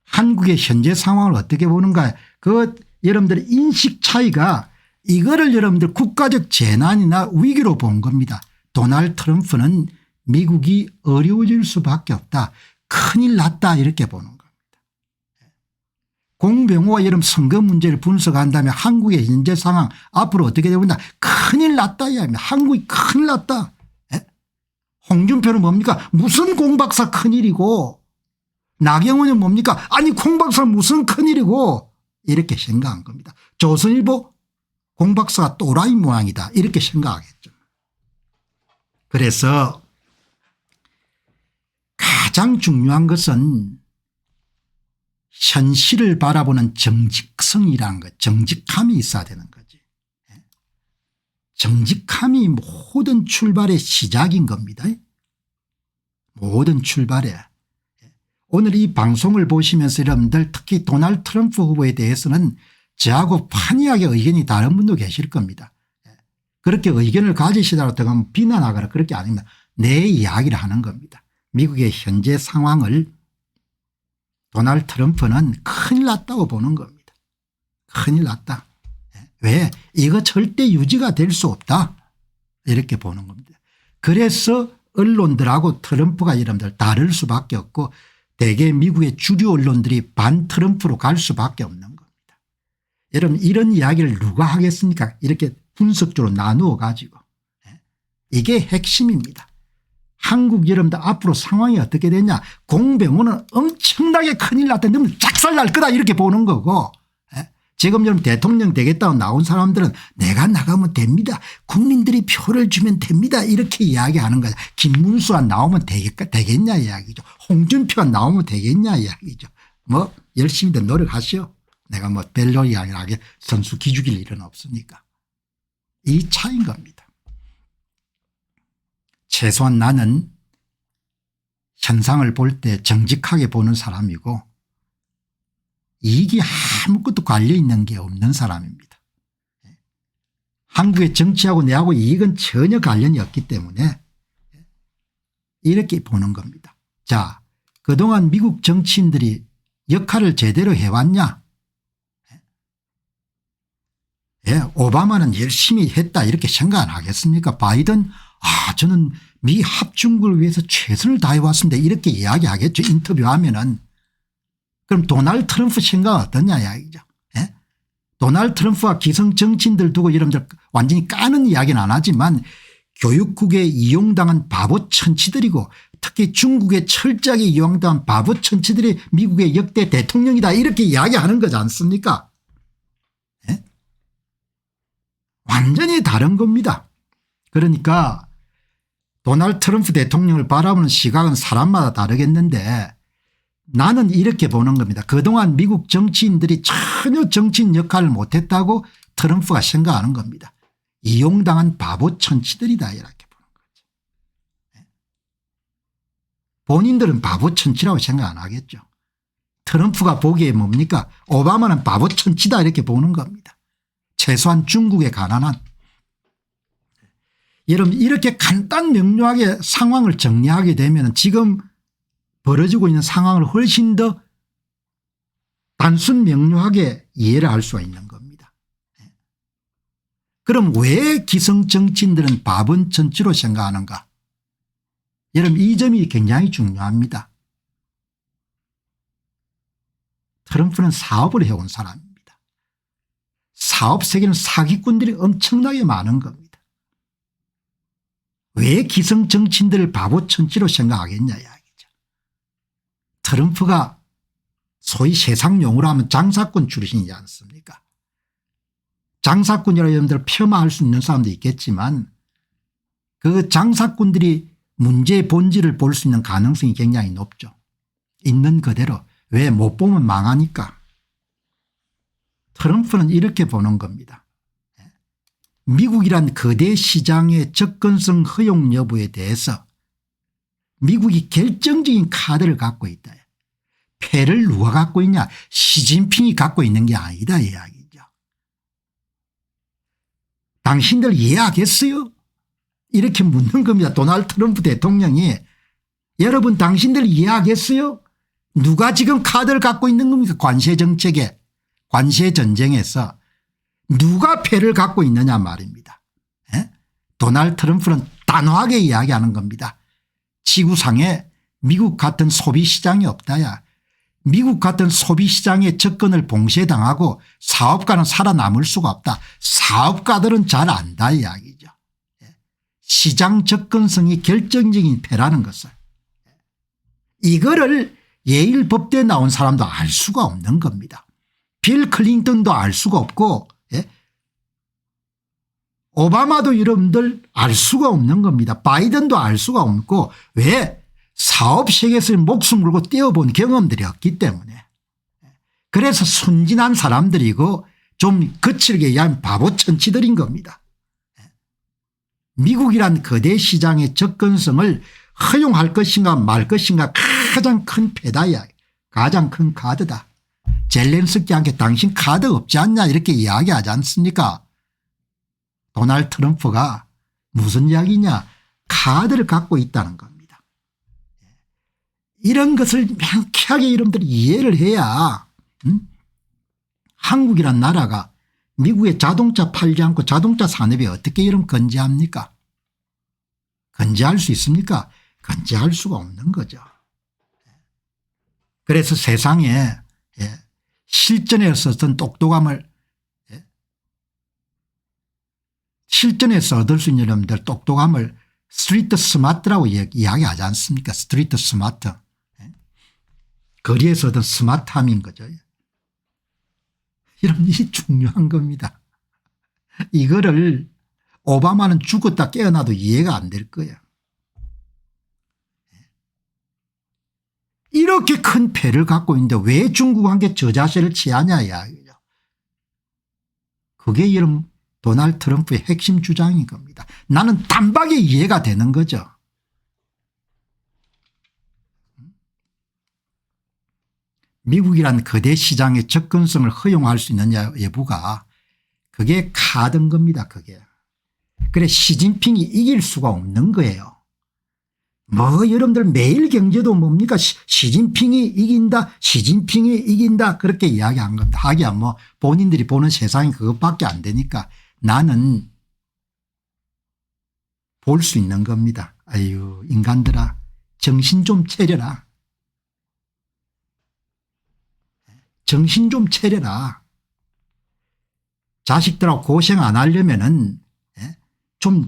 한국의 현재 상황을 어떻게 보는가, 그 여러분들의 인식 차이가, 이거를 여러분들 국가적 재난이나 위기로 본 겁니다. 도널드 트럼프는 미국이 어려워질 수밖에 없다, 큰일 났다 이렇게 보는 겁니다. 공병호가 여러분 선거 문제를 분석한 다음에 한국의 현재 상황 앞으로 어떻게 되는가, 큰일 났다 이야기입니다. 한국이 큰일 났다. 예? 홍준표는 뭡니까? 무슨 공박사 큰일이고, 나경원은 뭡니까? 아니 공박사 무슨 큰일이고, 이렇게 생각한 겁니다. 조선일보 공박사가 또라이 모양이다 이렇게 생각하겠죠. 그래서 가장 중요한 것은 현실을 바라보는 정직성이라는 것, 정직함이 있어야 되는 거지. 정직함이 모든 출발의 시작인 겁니다. 모든 출발에. 오늘 이 방송을 보시면서 여러분들 특히 도널드 트럼프 후보에 대해서는 저하고 판이하게 의견이 다른 분도 계실 겁니다. 그렇게 의견을 가지시다가 하면 비난하거나 그렇게 아닙니다. 내 이야기를 하는 겁니다. 미국의 현재 상황을 도널드 트럼프는 큰일 났다고 보는 겁니다. 큰일 났다. 왜? 이거 절대 유지가 될 수 없다 이렇게 보는 겁니다. 그래서 언론들하고 트럼프가 여러분들 다를 수밖에 없고 대개 미국의 주류 언론들이 반 트럼프로 갈 수밖에 없는 겁니다. 여러분 이런 이야기를 누가 하겠습니까? 이렇게 분석적으로 나누어 가지고. 이게 핵심입니다. 한국 여러분들 앞으로 상황이 어떻게 되냐, 공병호는 엄청나게 큰일 났다, 너무 작살날 거다 이렇게 보는 거고, 지금 여러분 대통령 되겠다고 나온 사람들은 내가 나가면 됩니다, 국민들이 표를 주면 됩니다 이렇게 이야기하는 거죠. 김문수가 나오면 되겠냐 이야기죠. 홍준표가 나오면 되겠냐 이야기죠. 뭐 열심히들 노력하시오. 내가 뭐 벨로이 아니라 선수 기죽일 일은 없으니까. 이 차이인 겁니다. 최소한 나는 현상을 볼 때 정직하게 보는 사람이고 이익이 아무것도 관련있는 게 없는 사람입니다. 한국의 정치하고 내하고 이익은 전혀 관련이 없기 때문에 이렇게 보는 겁니다. 자, 그동안 미국 정치인들이 역할을 제대로 해왔냐? 예, 오바마는 열심히 했다 이렇게 생각 안 하겠습니까? 바이든 저는 미 합중국을 위해서 최선을 다해왔습니다 이렇게 이야기하겠죠. 인터뷰하면은. 그럼 도널드 트럼프 생각은 어떠냐 이야기죠. 예? 도널드 트럼프와 기성 정치인들 두고 여러분들 완전히 까는 이야기는 안 하지만 교육국에 이용당한 바보 천치들이고 특히 중국에 철저하게 이용당한 바보 천치들이 미국의 역대 대통령이다 이렇게 이야기하는 거지 않습니까? 예? 완전히 다른 겁니다. 그러니까 도널드 트럼프 대통령을 바라보는 시각은 사람마다 다르겠는데 나는 이렇게 보는 겁니다. 그동안 미국 정치인들이 전혀 정치인 역할을 못했다고 트럼프가 생각하는 겁니다. 이용당한 바보 천치들이다 이렇게 보는 거죠. 본인들은 바보 천치라고 생각 안 하겠죠. 트럼프가 보기에 뭡니까? 오바마는 바보 천치다 이렇게 보는 겁니다. 최소한 중국에 관한 여러분 이렇게 간단 명료하게 상황을 정리하게 되면 지금 벌어지고 있는 상황을 훨씬 더 단순 명료하게 이해를 할 수가 있는 겁니다. 그럼 왜 기성 정치인들은 바본 천치로 생각하는가? 여러분 이 점이 굉장히 중요합니다. 트럼프는 사업을 해온 사람입니다. 사업 세계는 사기꾼들이 엄청나게 많은 겁니다. 왜 기성 정치인들을 바보 천치로 생각하겠냐 이야기죠. 트럼프가 소위 세상 용어로 하면 장사꾼 출신이지 않습니까? 장사꾼이라 여러분들 폄하할 수 있는 사람도 있겠지만 그 장사꾼들이 문제의 본질을 볼 수 있는 가능성이 굉장히 높죠. 있는 그대로. 왜 못 보면 망하니까. 트럼프는 이렇게 보는 겁니다. 미국이란 거대 시장의 접근성 허용 여부에 대해서 미국이 결정적인 카드를 갖고 있다. 패를 누가 갖고 있냐. 시진핑이 갖고 있는 게 아니다 이야기죠. 당신들 이해하겠어요? 이렇게 묻는 겁니다. 도널드 트럼프 대통령이. 여러분 당신들 이해하겠어요? 누가 지금 카드를 갖고 있는 겁니까? 관세 정책에 관세 전쟁에서 누가 패를 갖고 있느냐 말입니다. 에? 도널드 트럼프는 단호하게 이야기하는 겁니다. 지구상에 미국 같은 소비시장이 없다야. 미국 같은 소비시장의 접근을 봉쇄당하고 사업가는 살아남을 수가 없다. 사업가들은 잘 안다 이야기죠. 시장 접근성이 결정적인 패라는 것을. 이거를 예일 법대에 나온 사람도 알 수가 없는 겁니다. 빌 클린턴도 알 수가 없고 오바마도 여러분들 알 수가 없는 겁니다. 바이든도 알 수가 없고 왜 사업 세계에서 목숨 걸고 떼어본 경험들이 없기 때문에. 그래서 순진한 사람들이고 좀 거칠게 얘기하면 바보 천치들인 겁니다. 미국이란 거대 시장의 접근성을 허용할 것인가 말 것인가 가장 큰 패다야. 가장 큰 카드다. 젤렌스키한테 당신 카드 없지 않냐 이렇게 이야기하지 않습니까? 도널드 트럼프가 무슨 이야기냐. 카드를 갖고 있다는 겁니다. 이런 것을 명쾌하게 여러분들이 이해를 해야 한국이란 나라가 미국의 자동차 팔지 않고 자동차 산업이 어떻게 여러분 건재합니까? 건재할 수 있습니까? 건재할 수가 없는 거죠. 그래서 세상에 실전에서 어떤 똑똑함을 실전에서 얻을 수 있는 여러분들 똑똑함을 스트리트 스마트라고 이야기하지 않습니까? 스트리트 스마트. 거리에서 얻은 스마트함인 거죠. 이런 일이 중요한 겁니다. 이거를 오바마는 죽었다 깨어나도 이해가 안 될 거예요. 이렇게 큰 패를 갖고 있는데 왜 중국한테 저자세를 취하냐 이야기죠. 그게 이런 도널드 트럼프의 핵심 주장인 겁니다. 나는 단박에 이해가 되는 거죠. 미국이란 거대 시장의 접근성을 허용할 수 있는 여부가 그게 카드인 겁니다. 그게. 그래 시진핑이 이길 수가 없는 거예요. 뭐 여러분들 매일경제도 뭡니까 시진핑이 이긴다 시진핑이 이긴다 그렇게 이야기한 겁니다. 하기야 뭐 본인들이 보는 세상이 그것밖에 안 되니까 나는 볼 수 있는 겁니다. 아유 인간들아 정신 좀 차려라. 정신 좀 차려라. 자식들하고 고생 안 하려면은 좀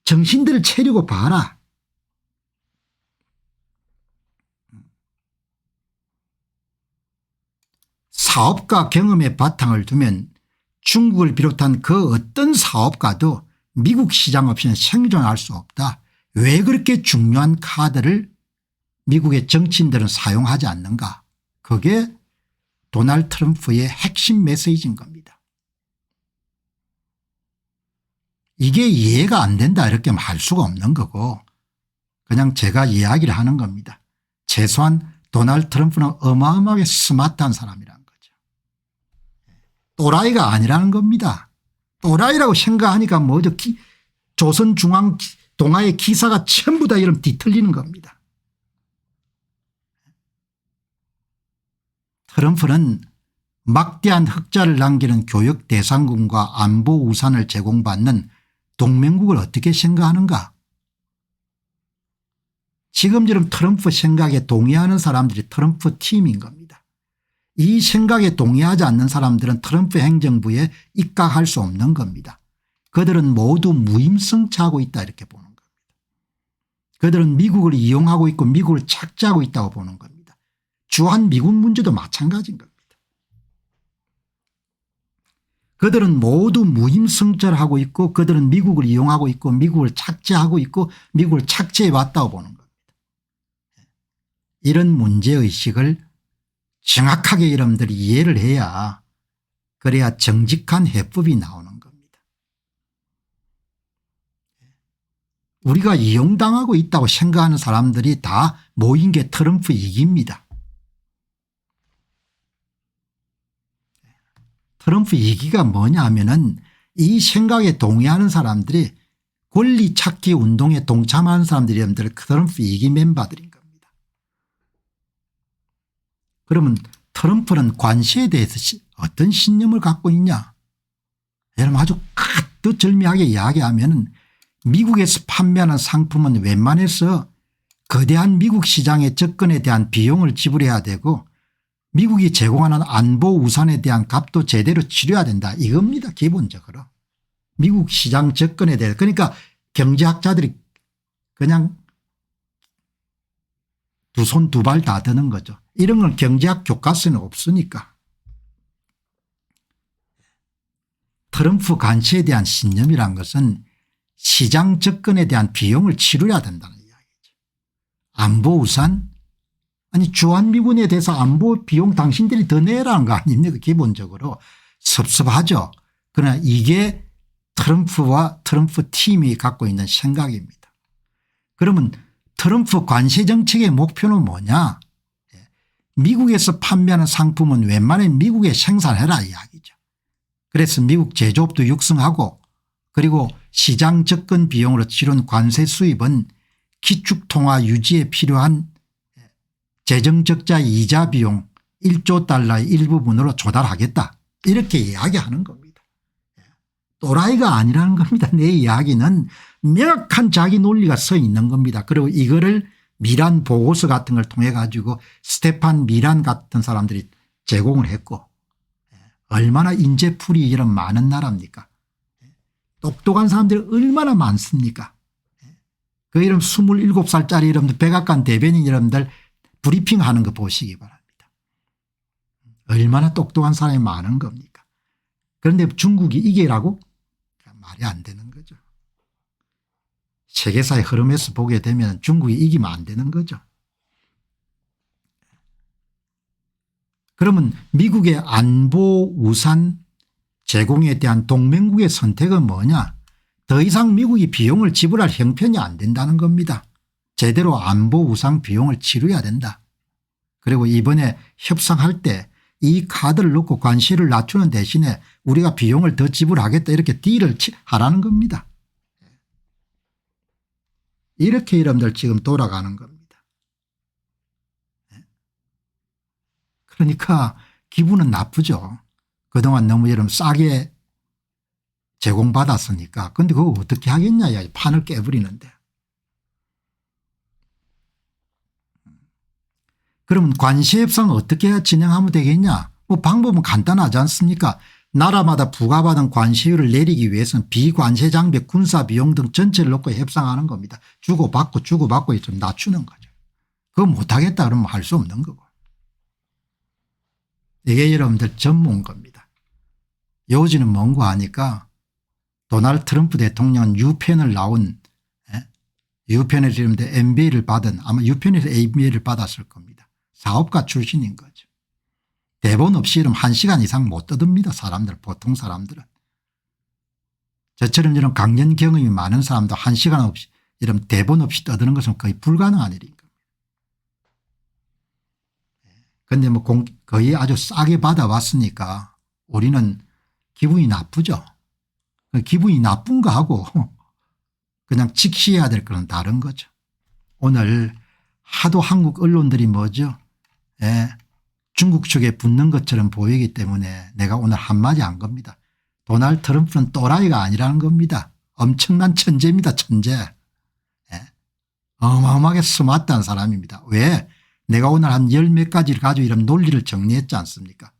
정신들을 차리고 봐라. 사업가 경험에 바탕을 두면 중국을 비롯한 그 어떤 사업가도 미국 시장 없이는 생존할 수 없다. 왜 그렇게 중요한 카드를 미국의 정치인들은 사용하지 않는가. 그게 도널드 트럼프의 핵심 메시지인 겁니다. 이게 이해가 안 된다 이렇게 할 수가 없는 거고 그냥 제가 이야기를 하는 겁니다. 최소한 도널드 트럼프는 어마어마하게 스마트한 사람이라는 거죠. 또라이가 아니라는 겁니다. 또라이라고 생각하니까 뭐죠. 조선중앙동아의 기사가 전부 다 이런 뒤틀리는 겁니다. 트럼프는 막대한 흑자를 남기는 교역 대상군과 안보 우산을 제공받는 동맹국을 어떻게 생각하는가. 지금처럼 트럼프 생각에 동의하는 사람들이 트럼프 팀인 겁니다. 이 생각에 동의하지 않는 사람들은 트럼프 행정부에 입각할 수 없는 겁니다. 그들은 모두 무임승차하고 있다 이렇게 보는 겁니다. 그들은 미국을 이용하고 있고 미국을 착취하고 있다고 보는 겁니다. 주한 미군 문제도 마찬가지인 겁니다. 그들은 모두 무임승차하고 있고 그들은 미국을 이용하고 있고 미국을 착취하고 있고 미국을 착취해 왔다고 보는 겁니다. 이런 문제의식을 정확하게 여러분들이 이해를 해야 그래야 정직한 해법이 나오는 겁니다. 우리가 이용당하고 있다고 생각하는 사람들이 다 모인 게 트럼프 이기입니다. 트럼프 이기가 뭐냐 하면은 이 생각에 동의하는 사람들이 권리 찾기 운동에 동참하는 사람들이 여러분들 트럼프 이기 멤버들인 겁니다. 그러면 트럼프는 관세에 대해서 어떤 신념을 갖고 있냐. 여러분 아주 가뜩절미하게 이야기하면 미국에서 판매하는 상품은 웬만해서 거대한 미국 시장의 접근에 대한 비용을 지불해야 되고 미국이 제공하는 안보 우산에 대한 값도 제대로 치러야 된다 이겁니다. 기본적으로. 미국 시장 접근에 대해 그러니까 경제학자들이 그냥 두 손 두 발 다 드는 거죠. 이런 건 경제학 교과서는 없으니까. 트럼프 관세에 대한 신념이란 것은 시장 접근에 대한 비용을 치러야 된다는 이야기죠. 안보 우산 아니 주한미군에 대해서 안보 비용 당신들이 더 내라는 거 아닙니까 기본적으로. 섭섭하죠. 그러나 이게 트럼프와 트럼프 팀이 갖고 있는 생각입니다. 그러면 트럼프 관세 정책의 목표는 뭐냐. 미국에서 판매하는 상품은 웬만하면 미국에 생산해라 이야기죠. 그래서 미국 제조업도 육성하고 그리고 시장 접근 비용으로 치른 관세 수입은 기축통화 유지에 필요한 재정적자 이자 비용 1조 달러의 일부분으로 조달하겠다 이렇게 이야기하는 겁니다. 또라이가 아니라는 겁니다. 내 이야기는 명확한 자기 논리가 서 있는 겁니다. 그리고 이거를 미란 보고서 같은 걸 통해 가지고 스테판 미란 같은 사람들이 제공을 했고 얼마나 인재풀이 이런 많은 나라입니까. 똑똑한 사람들이 얼마나 많습니까. 그 이름 27살짜리 여러분들 백악관 대변인 여러분들 브리핑하는 거 보시기 바랍니다. 얼마나 똑똑한 사람이 많은 겁니까. 그런데 중국이 이기라고 말이 안 되는 거죠. 세계사의 흐름에서 보게 되면 중국이 이기면 안 되는 거죠. 그러면 미국의 안보 우산 제공에 대한 동맹국의 선택은 뭐냐. 더 이상 미국이 비용을 지불할 형편이 안 된다는 겁니다. 제대로 안보 우산 비용을 치러야 된다. 그리고 이번에 협상할 때 이 카드를 넣고 관세를 낮추는 대신에 우리가 비용을 더 지불하겠다 이렇게 딜을 하라는 겁니다. 이렇게 여러분들 지금 돌아가는 겁니다. 그러니까 기분은 나쁘죠. 그동안 너무 여러분 싸게 제공받았으니까. 그런데 그거 어떻게 하겠냐. 판을 깨버리는데. 그러면 관세 협상을 어떻게 진행하면 되겠냐. 뭐 방법은 간단하지 않습니까. 나라마다 부과받은 관세율을 내리기 위해서는 비관세 장비 군사비용 등 전체를 놓고 협상하는 겁니다. 주고받고 주고받고 좀 낮추는 거죠. 그거 못하겠다 그러면 할 수 없는 거고. 이게 여러분들 전문 겁니다. 요지는 뭔고 하니까 도널드 트럼프 대통령은 유펜을 나온 유펜에서 여러분들 MBA를 받은 아마 유펜에서 MBA를 받았을 겁니다. 사업가 출신인 거죠. 대본 없이 이러면 1시간 이상 못 떠듭니다. 사람들 보통 사람들은. 저처럼 이런 강연 경험이 많은 사람도 1시간 없이 이런 대본 없이 떠드는 것은 거의 불가능한 일인 겁니다. 그런데 뭐 거의 아주 싸게 받아왔으니까 우리는 기분이 나쁘죠. 기분이 나쁜 거하고 그냥 직시해야 될 거는 다른 거죠. 오늘 하도 한국 언론들이 뭐죠. 중국 측에 붙는 것처럼 보이기 때문에 내가 오늘 한마디 한 겁니다. 도널드 트럼프는 또라이가 아니라는 겁니다. 엄청난 천재입니다. 천재. 어마어마하게 스마트한 사람입니다. 왜? 내가 오늘 한 열 몇 가지를 가지고 이런 논리를 정리했지 않습니까?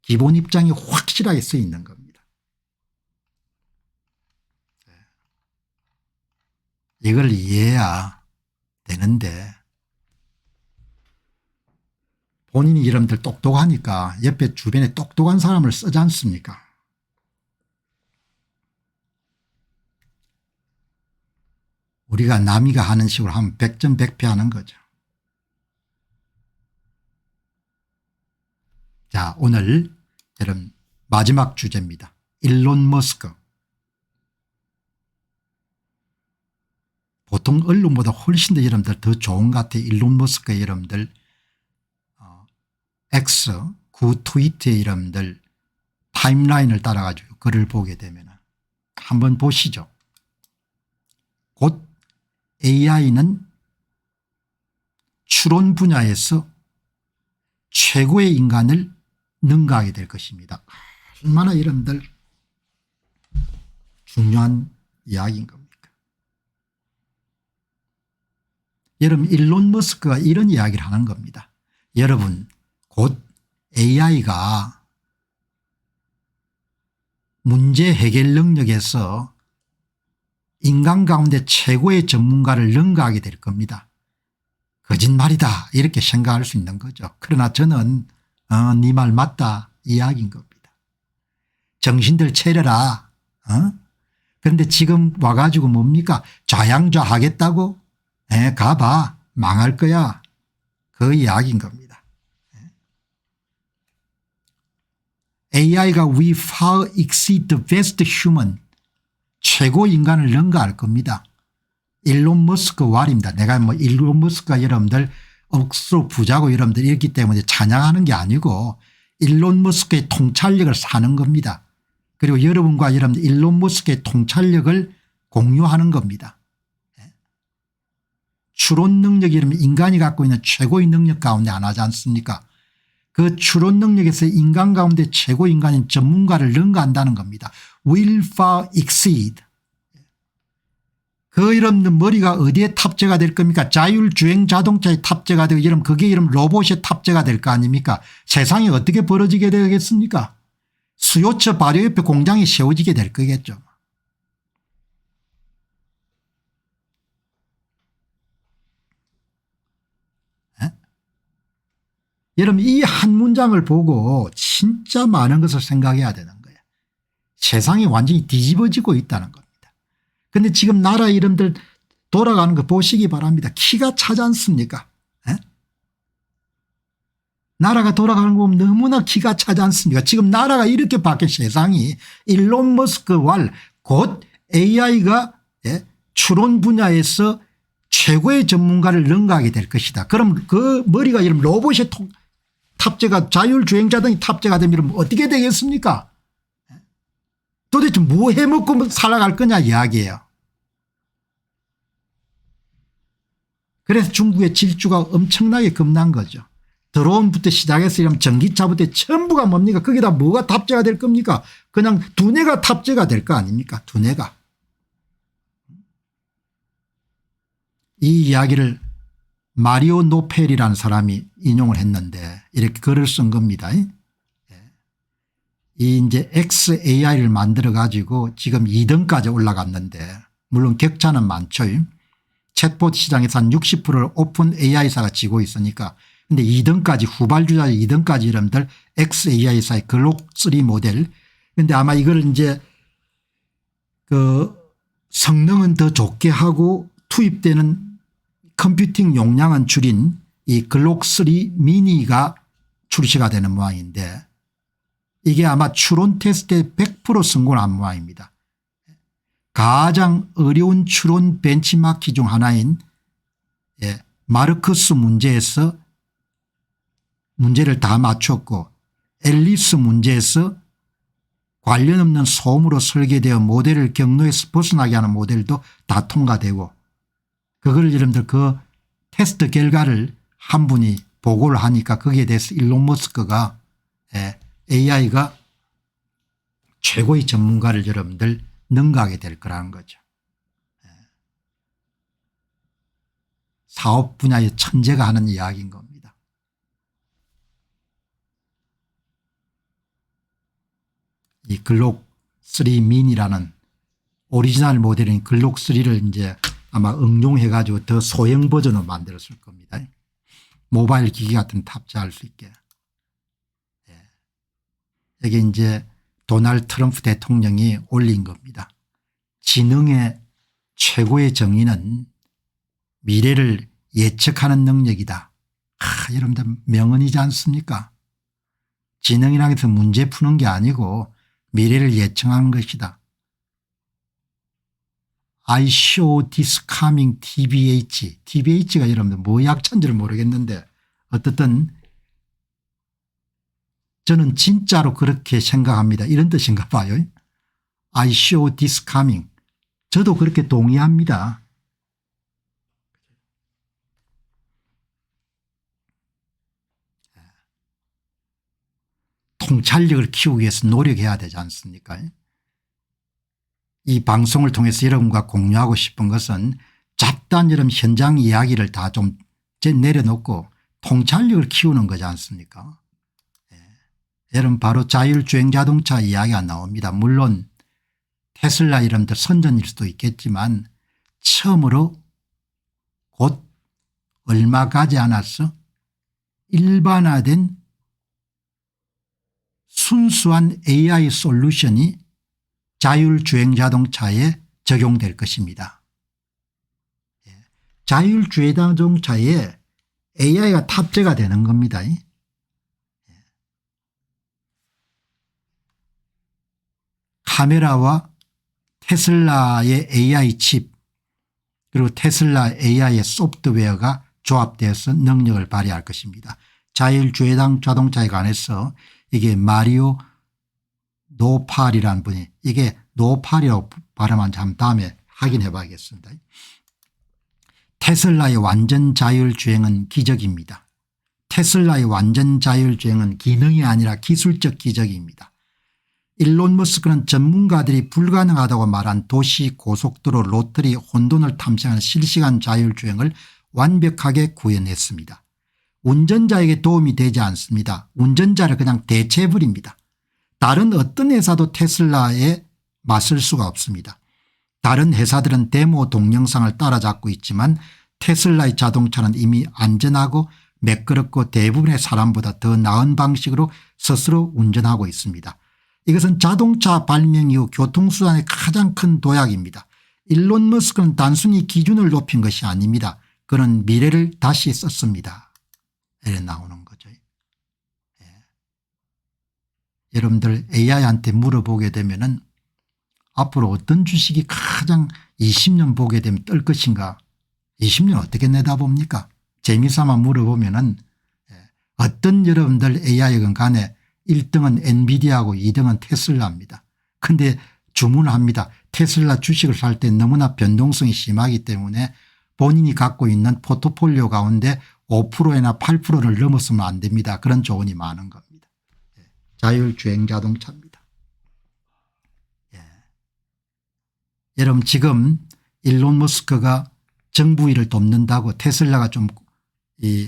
기본 입장이 확실하게 써 있는 겁니다. 이걸 이해해야 되는데 본인이 여러분들 똑똑하니까 옆에 주변에 똑똑한 사람을 쓰지 않습니까? 우리가 남이가 하는 식으로 하면 백전백패하는 거죠. 자, 오늘 여러분 마지막 주제입니다. 일론 머스크. 보통 언론보다 훨씬 더 여러분들 더 좋은 것 같아요. 일론 머스크 여러분들 X 그 트위터에 여러분들 타임라인을 따라 가지고 글을 보게 되면 한번 보시죠. 곧 AI는 추론 분야에서 최고의 인간을 능가하게 될 것입니다. 얼마나 여러분들 중요한 이야기인 겁니까? 여러분 일론 머스크가 이런 이야기를 하는 겁니다. 여러분 곧 AI가 문제 해결 능력에서 인간 가운데 최고의 전문가를 능가하게 될 겁니다. 거짓말이다 이렇게 생각할 수 있는 거죠. 그러나 저는 네 말 맞다 이야기인 겁니다. 정신들 차려라. 그런데 지금 와가지고 뭡니까 좌양좌하겠다고 가봐 망할 거야 그 이야기인 겁니다. AI가 we far exceed the best human 최고 인간을 능가할 겁니다. 일론 머스크 왈입니다. 내가 뭐 일론 머스크가 여러분들 억수로 부자고 여러분들 이렇기 때문에 찬양하는 게 아니고 일론 머스크의 통찰력을 사는 겁니다. 그리고 여러분과 여러분들 일론 머스크의 통찰력을 공유하는 겁니다. 추론 능력이 여러분 인간이 갖고 있는 최고의 능력 가운데 하나지 않습니까? 그 추론 능력에서 인간 가운데 최고 인간인 전문가를 능가한다는 겁니다. will far exceed. 그 여러분들 머리가 어디에 탑재가 될 겁니까? 자율주행 자동차에 탑재가 되고 여러분 그게 여러분 로봇에 탑재가 될 거 아닙니까? 세상이 어떻게 벌어지게 되겠습니까? 수요처 바로 옆에 공장이 세워지게 될 거겠죠. 여러분 이 한 문장을 보고 진짜 많은 것을 생각해야 되는 거예요. 세상이 완전히 뒤집어지고 있다는 겁니다. 그런데 지금 나라 이름들 돌아가는 거 보시기 바랍니다. 키가 차지 않습니까? 나라가 돌아가는 거 보면 너무나 키가 차지 않습니까? 지금 나라가 이렇게 바뀐 세상이 일론 머스크 왈 곧 AI가 추론 분야에서 최고의 전문가를 능가하게 될 것이다. 그럼 그 머리가 이런 로봇에 탑재가 자율주행자 등이 탑재가 되면 어떻게 되겠습니까? 도대체 뭐 해먹고 살아갈 거냐 이야기예요. 그래서 중국의 질주가 엄청나게 겁난 거죠. 드론부터 시작해서 이런 전기차부터 전부가 뭡니까? 거기다 뭐가 탑재가 될 겁니까? 그냥 두뇌가 탑재가 될 거 아닙니까? 두뇌가. 이 이야기를 마리오 노펠이라는 사람이 인용을 했는데 이렇게 글을 쓴 겁니다. 이 이제 XAI를 만들어 가지고 지금 2등까지 올라갔는데 물론 격차는 많죠. 챗봇 시장에서 한 60%를 오픈 AI사가 지고 있으니까 근데 2등까지 후발주자 2등까지 여러분들 XAI사의 글록 3 모델 근데 아마 이걸 이제 그 성능은 더 좋게 하고 투입되는 컴퓨팅 용량은 줄인 이 글록 3 미니가 출시가 되는 모양인데 이게 아마 추론 테스트에 100% 성공한 모양입니다. 가장 어려운 추론 벤치마킹 중 하나인 마르커스 문제에서 문제를 다 맞췄고 앨리스 문제에서 관련 없는 소음으로 설계되어 모델을 경로에서 벗어나게 하는 모델도 다 통과되고 그걸 여러분들 그 테스트 결과를 한 분이 보고를 하니까 거기에 대해서 일론 머스크가 AI가 최고의 전문가를 여러분들 능가하게 될 거라는 거죠. 사업 분야의 천재가 하는 이야기인 겁니다. 이 글록 3 미니라는 오리지널 모델인 글록 3를 이제 아마 응용해 가지고 더 소형 버전으로 만들었을 겁니다. 모바일 기기 같은 탑재할 수 있게. 여기 이제 도널드 트럼프 대통령이 올린 겁니다. 지능의 최고의 정의는 미래를 예측하는 능력이다. 여러분들 명언이지 않습니까? 지능이라는 것은 문제 푸는 게 아니고 미래를 예측하는 것이다. I show this coming TBH. TBH가 여러분들 뭐 약자인지를 모르겠는데 어떻든 저는 진짜로 그렇게 생각합니다. 이런 뜻인가 봐요. I show this coming. 저도 그렇게 동의합니다. 통찰력을 키우기 위해서 노력해야 되지 않습니까? 이 방송을 통해서 여러분과 공유하고 싶은 것은 잡다한 여러분 현장 이야기를 다 좀 내려놓고 통찰력을 키우는 거지 않습니까? 여러분 바로 자율주행 자동차 이야기가 나옵니다. 물론 테슬라 이름들 선전일 수도 있겠지만 처음으로 곧 얼마 가지 않았어 일반화된 순수한 AI 솔루션이 자율주행 자동차에 적용될 것입니다. 자율주행 자동차에 AI가 탑재가 되는 겁니다. 카메라와 테슬라의 AI 칩 그리고 테슬라 AI의 소프트웨어가 조합되어서 능력을 발휘할 것입니다. 자율주행 자동차에 관해서 이게 마리오 노팔이라는 분이 이게 노팔이라고 발음한 참 다음에 확인해 봐야겠습니다. 테슬라의 완전 자율주행은 기적입니다. 테슬라의 완전 자율주행은 기능이 아니라 기술적 기적입니다. 일론 머스크는 전문가들이 불가능하다고 말한 도시 고속도로 로터리 혼돈을 탐색하는 실시간 자율주행을 완벽하게 구현했습니다. 운전자에게 도움이 되지 않습니다. 운전자를 그냥 대체해버립니다. 다른 어떤 회사도 테슬라에 맞설 수가 없습니다. 다른 회사들은 데모 동영상을 따라잡고 있지만 테슬라의 자동차는 이미 안전하고 매끄럽고 대부분의 사람보다 더 나은 방식으로 스스로 운전하고 있습니다. 이것은 자동차 발명 이후 교통수단의 가장 큰 도약입니다. 일론 머스크는 단순히 기준을 높인 것이 아닙니다. 그는 미래를 다시 썼습니다. 이래 나오는 거죠. 여러분들 AI한테 물어보게 되면은 앞으로 어떤 주식이 가장 20년 보게 되면 뜰 것인가 20년 어떻게 내다봅니까? 재미삼아 물어보면은 어떤 여러분들 AI건 간에 1등은 엔비디아하고 2등은 테슬라입니다. 그런데 주문합니다. 테슬라 주식을 살 때 너무나 변동성이 심하기 때문에 본인이 갖고 있는 포트폴리오 가운데 5%나 8%를 넘었으면 안 됩니다. 그런 조언이 많은 겁니다. 자율주행 자동차입니다. 여러분 지금 일론 머스크가 정부 일을 돕는다고 테슬라가 좀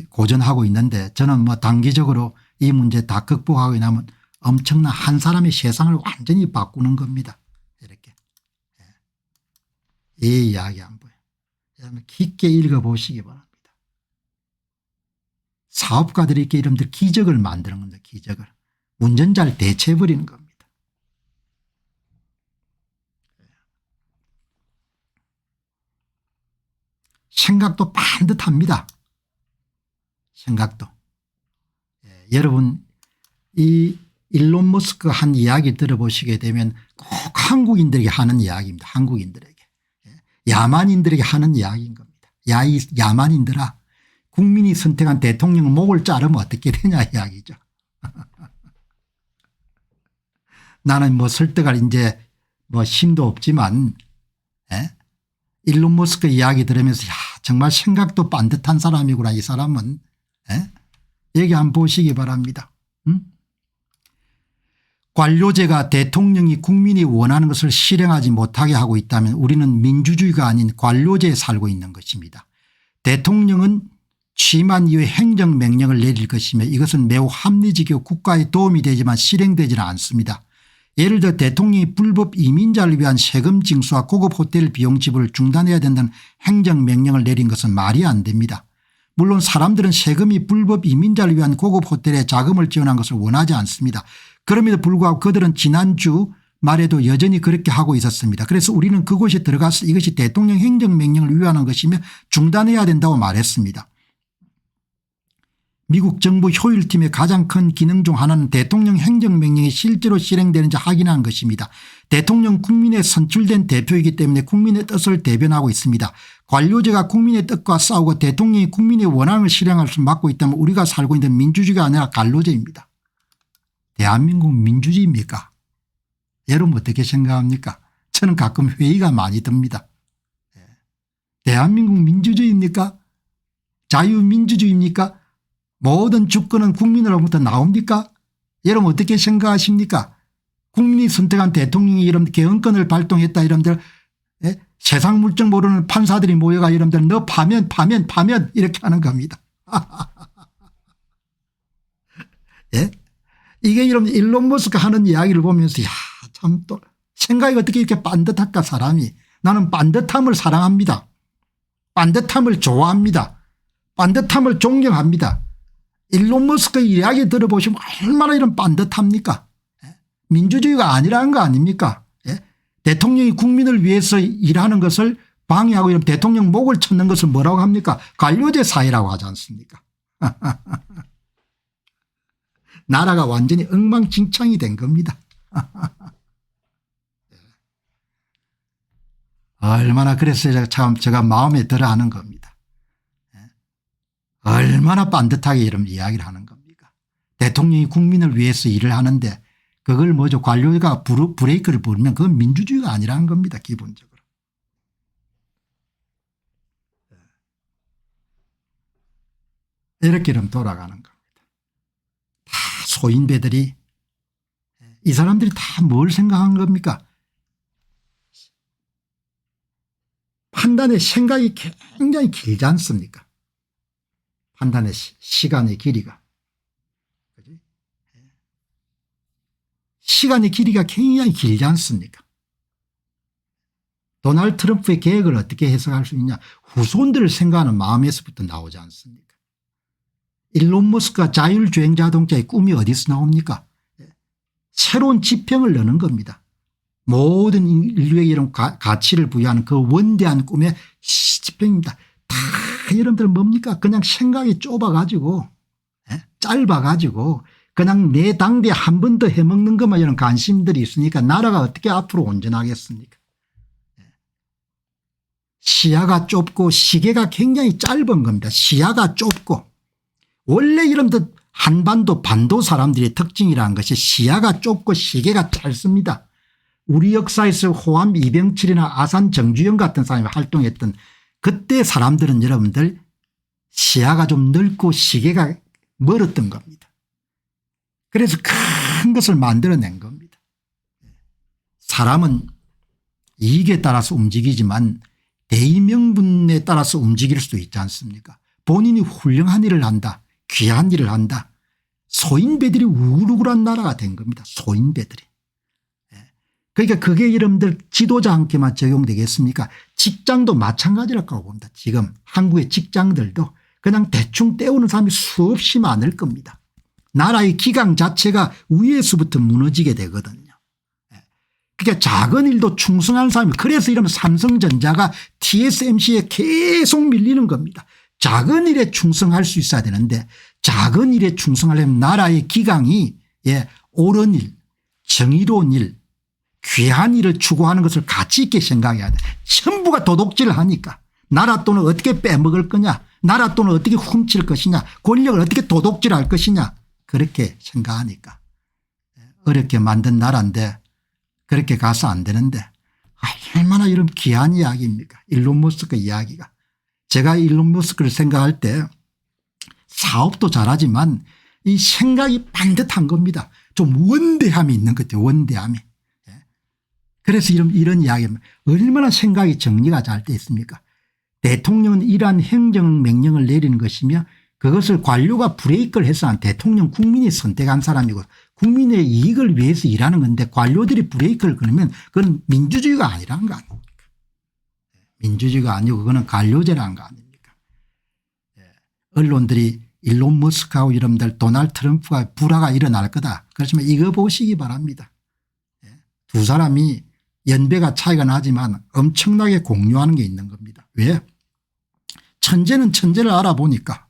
고전하고 있는데 저는 뭐 단기적으로 이 문제 다 극복하고 나면 엄청난 한 사람의 세상을 완전히 바꾸는 겁니다. 이렇게. 이 이야기 한번 여러분 깊게 읽어보시기 바랍니다. 사업가들이 이렇게 여러분들 기적을 만드는 겁니다. 기적을. 운전자를 대체해버리는 겁니다. 생각도 반듯합니다. 생각도. 여러분 이 일론 머스크 한 이야기 들어보시게 되면 꼭 한국인들에게 하는 이야기입니다. 한국인들에게. 야만인들에게 하는 이야기인 겁니다. 야 이 야만인들아 국민이 선택한 대통령 목을 자르면 어떻게 되냐 이야기죠. 나는 뭐 설득할 이제 뭐 힘도 없지만 일론 머스크 이야기 들으면서 야 정말 생각도 반듯한 사람이구나 이 사람은. 여기 한번 보시기 바랍니다. 관료제가 대통령이 국민이 원하는 것을 실행하지 못하게 하고 있다면 우리는 민주주의가 아닌 관료제에 살고 있는 것입니다. 대통령은 취임한 이후에 행정명령을 내릴 것이며 이것은 매우 합리적이고 국가에 도움이 되지만 실행되지는 않습니다. 예를 들어 대통령이 불법 이민자를 위한 세금 징수와 고급 호텔 비용 지불을 중단해야 된다는 행정명령을 내린 것은 말이 안 됩니다. 물론 사람들은 세금이 불법 이민자를 위한 고급 호텔에 자금을 지원한 것을 원하지 않습니다. 그럼에도 불구하고 그들은 지난주 말에도 여전히 그렇게 하고 있었습니다. 그래서 우리는 그곳에 들어가서 이것이 대통령 행정명령을 위반한 것이며 중단해야 된다고 말했습니다. 미국 정부 효율팀의 가장 큰 기능 중 하나는 대통령 행정명령이 실제로 실행되는지 확인하는 것입니다. 대통령 국민의 선출된 대표이기 때문에 국민의 뜻을 대변하고 있습니다. 관료제가 국민의 뜻과 싸우고 대통령이 국민의 원앙을 실행할 수 막고 있다면 우리가 살고 있는 민주주의가 아니라 관료제입니다. 대한민국 민주주의입니까? 여러분 어떻게 생각합니까? 저는 가끔 회의가 많이 듭니다. 대한민국 민주주의입니까? 자유민주주의입니까? 모든 주권은 국민으로부터 나옵니까? 여러분 어떻게 생각하십니까? 국민이 선택한 대통령이 이런 개헌권을 발동했다 여러분들 세상 물정 모르는 판사들이 모여가 여러분들 너 파면 이렇게 하는 겁니다. 예? 이게 여러분 일론 머스크 하는 이야기를 보면서 참 또 생각이 어떻게 이렇게 반듯할까 사람이. 나는 반듯함을 사랑합니다. 반듯함을 좋아합니다. 반듯함을 존경합니다. 일론 머스크 이야기 들어보시면 얼마나 이런 반듯합니까? 민주주의가 아니라는 거 아닙니까? 대통령이 국민을 위해서 일하는 것을 방해하고 이런 대통령 목을 쳤는 것을 뭐라고 합니까? 관료제 사회라고 하지 않습니까? 나라가 완전히 엉망진창이 된 겁니다. 얼마나 그래서 참 제가 마음에 들어 하는 겁니다. 얼마나 반듯하게 이런 이야기를 하는 겁니까? 대통령이 국민을 위해서 일을 하는데 그걸 뭐죠? 관료가 브레이크를 부르면 그건 민주주의가 아니라는 겁니다. 기본적으로. 이렇게 좀 돌아가는 겁니다. 다 소인배들이 이 사람들이 다 뭘 생각한 겁니까? 판단의 생각이 굉장히 길지 않습니까? 판단의 시간의 길이가. 시간의 길이가 굉장히 길지 않습니까? 도널드 트럼프의 계획을 어떻게 해석할 수 있냐. 후손들을 생각하는 마음에서부터 나오지 않습니까? 일론 머스크가 자율주행 자동차의 꿈이 어디서 나옵니까? 새로운 지평을 여는 겁니다. 모든 인류의 이런 가치를 부여하는 그 원대한 꿈의 지평입니다. 다 여러분들 뭡니까? 그냥 생각이 좁아가지고 짧아가지고 그냥 내 당대 한 번 더 해먹는 것만 이런 관심들이 있으니까 나라가 어떻게 앞으로 온전하겠습니까? 시야가 좁고 시계가 굉장히 짧은 겁니다. 시야가 좁고 원래 이런들 한반도 반도 사람들의 특징이라는 것이 시야가 좁고 시계가 짧습니다. 우리 역사에서 호암 이병철이나 아산 정주영 같은 사람이 활동했던 그때 사람들은 여러분들 시야가 좀 넓고 시계가 멀었던 겁니다. 그래서 큰 것을 만들어낸 겁니다. 사람은 이익에 따라서 움직이지만 대의명분에 따라서 움직일 수도 있지 않습니까? 본인이 훌륭한 일을 한다. 귀한 일을 한다. 소인배들이 우글우글한 나라가 된 겁니다. 소인배들이. 그러니까 그게 여러분들 지도자한테만 적용되겠습니까? 직장도 마찬가지라고 봅니다. 지금 한국의 직장들도 그냥 대충 때우는 사람이 수없이 많을 겁니다. 나라의 기강 자체가 위에서부터 무너지게 되거든요. 그러니까 작은 일도 충성하는 사람이 그래서 이러면 삼성전자가 TSMC에 계속 밀리는 겁니다. 작은 일에 충성할 수 있어야 되는데 작은 일에 충성하려면 나라의 기강이 옳은 일, 정의로운 일, 귀한 일을 추구하는 것을 가치 있게 생각해야 돼. 전부가 도둑질을 하니까 나라 돈을 어떻게 빼먹을 거냐, 나라 돈을 어떻게 훔칠 것이냐, 권력을 어떻게 도둑질할 것이냐 그렇게 생각하니까 어렵게 만든 나라인데 그렇게 가서 안 되는데 얼마나 이런 귀한 이야기입니까? 일론 머스크 이야기가. 제가 일론 머스크를 생각할 때 사업도 잘하지만 이 생각이 반듯한 겁니다. 좀 원대함이 있는 것 같아요. 원대함이. 그래서 이런 이야기입니다. 얼마나 생각이 정리가 잘 돼 있습니까? 대통령은 이러한 행정명령을 내리는 것이며 그것을 관료가 브레이크를 해서 대통령 국민이 선택한 사람이고 국민의 이익을 위해서 일하는 건데 관료들이 브레이크를 걸으면 그건 민주주의가 아니라는 거 아닙니까. 민주주의가 아니고 그거는 관료제라는 거 아닙니까. 언론들이 일론 머스크하고 여러분들 도널드 트럼프가 불화가 일어날 거다. 그렇지만 이거 보시기 바랍니다. 두 사람이 연배가 차이가 나지만 엄청나게 공유하는 게 있는 겁니다. 왜? 천재는 천재를 알아보니까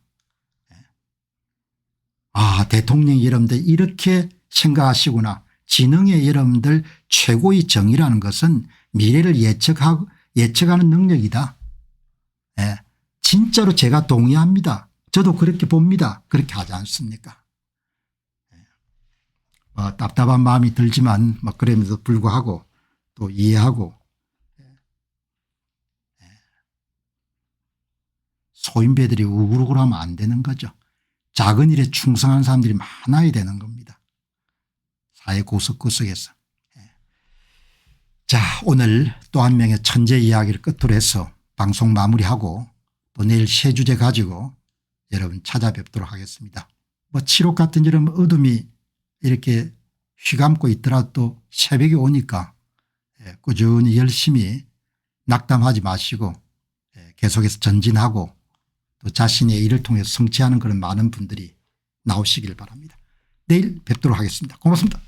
대통령이 여러분들 이렇게 생각하시구나. 지능의 여러분들 최고의 정의라는 것은 미래를 예측하는 능력이다. 진짜로 제가 동의합니다. 저도 그렇게 봅니다. 그렇게 하지 않습니까? 답답한 마음이 들지만 그럼에도 불구하고 또 이해하고 소인배들이 우글우글 하면 안 되는 거죠. 작은 일에 충성한 사람들이 많아야 되는 겁니다. 사회 구석구석에서. 자, 오늘 또 한 명의 천재 이야기를 끝으로 해서 방송 마무리하고 또 내일 새 주제 가지고 여러분 찾아뵙도록 하겠습니다. 7월 같은 여름 어둠이 이렇게 휘감고 있더라도 또 새벽에 오니까 꾸준히 열심히 낙담하지 마시고 계속해서 전진하고 또 자신의 일을 통해서 성취하는 그런 많은 분들이 나오시길 바랍니다. 내일 뵙도록 하겠습니다. 고맙습니다.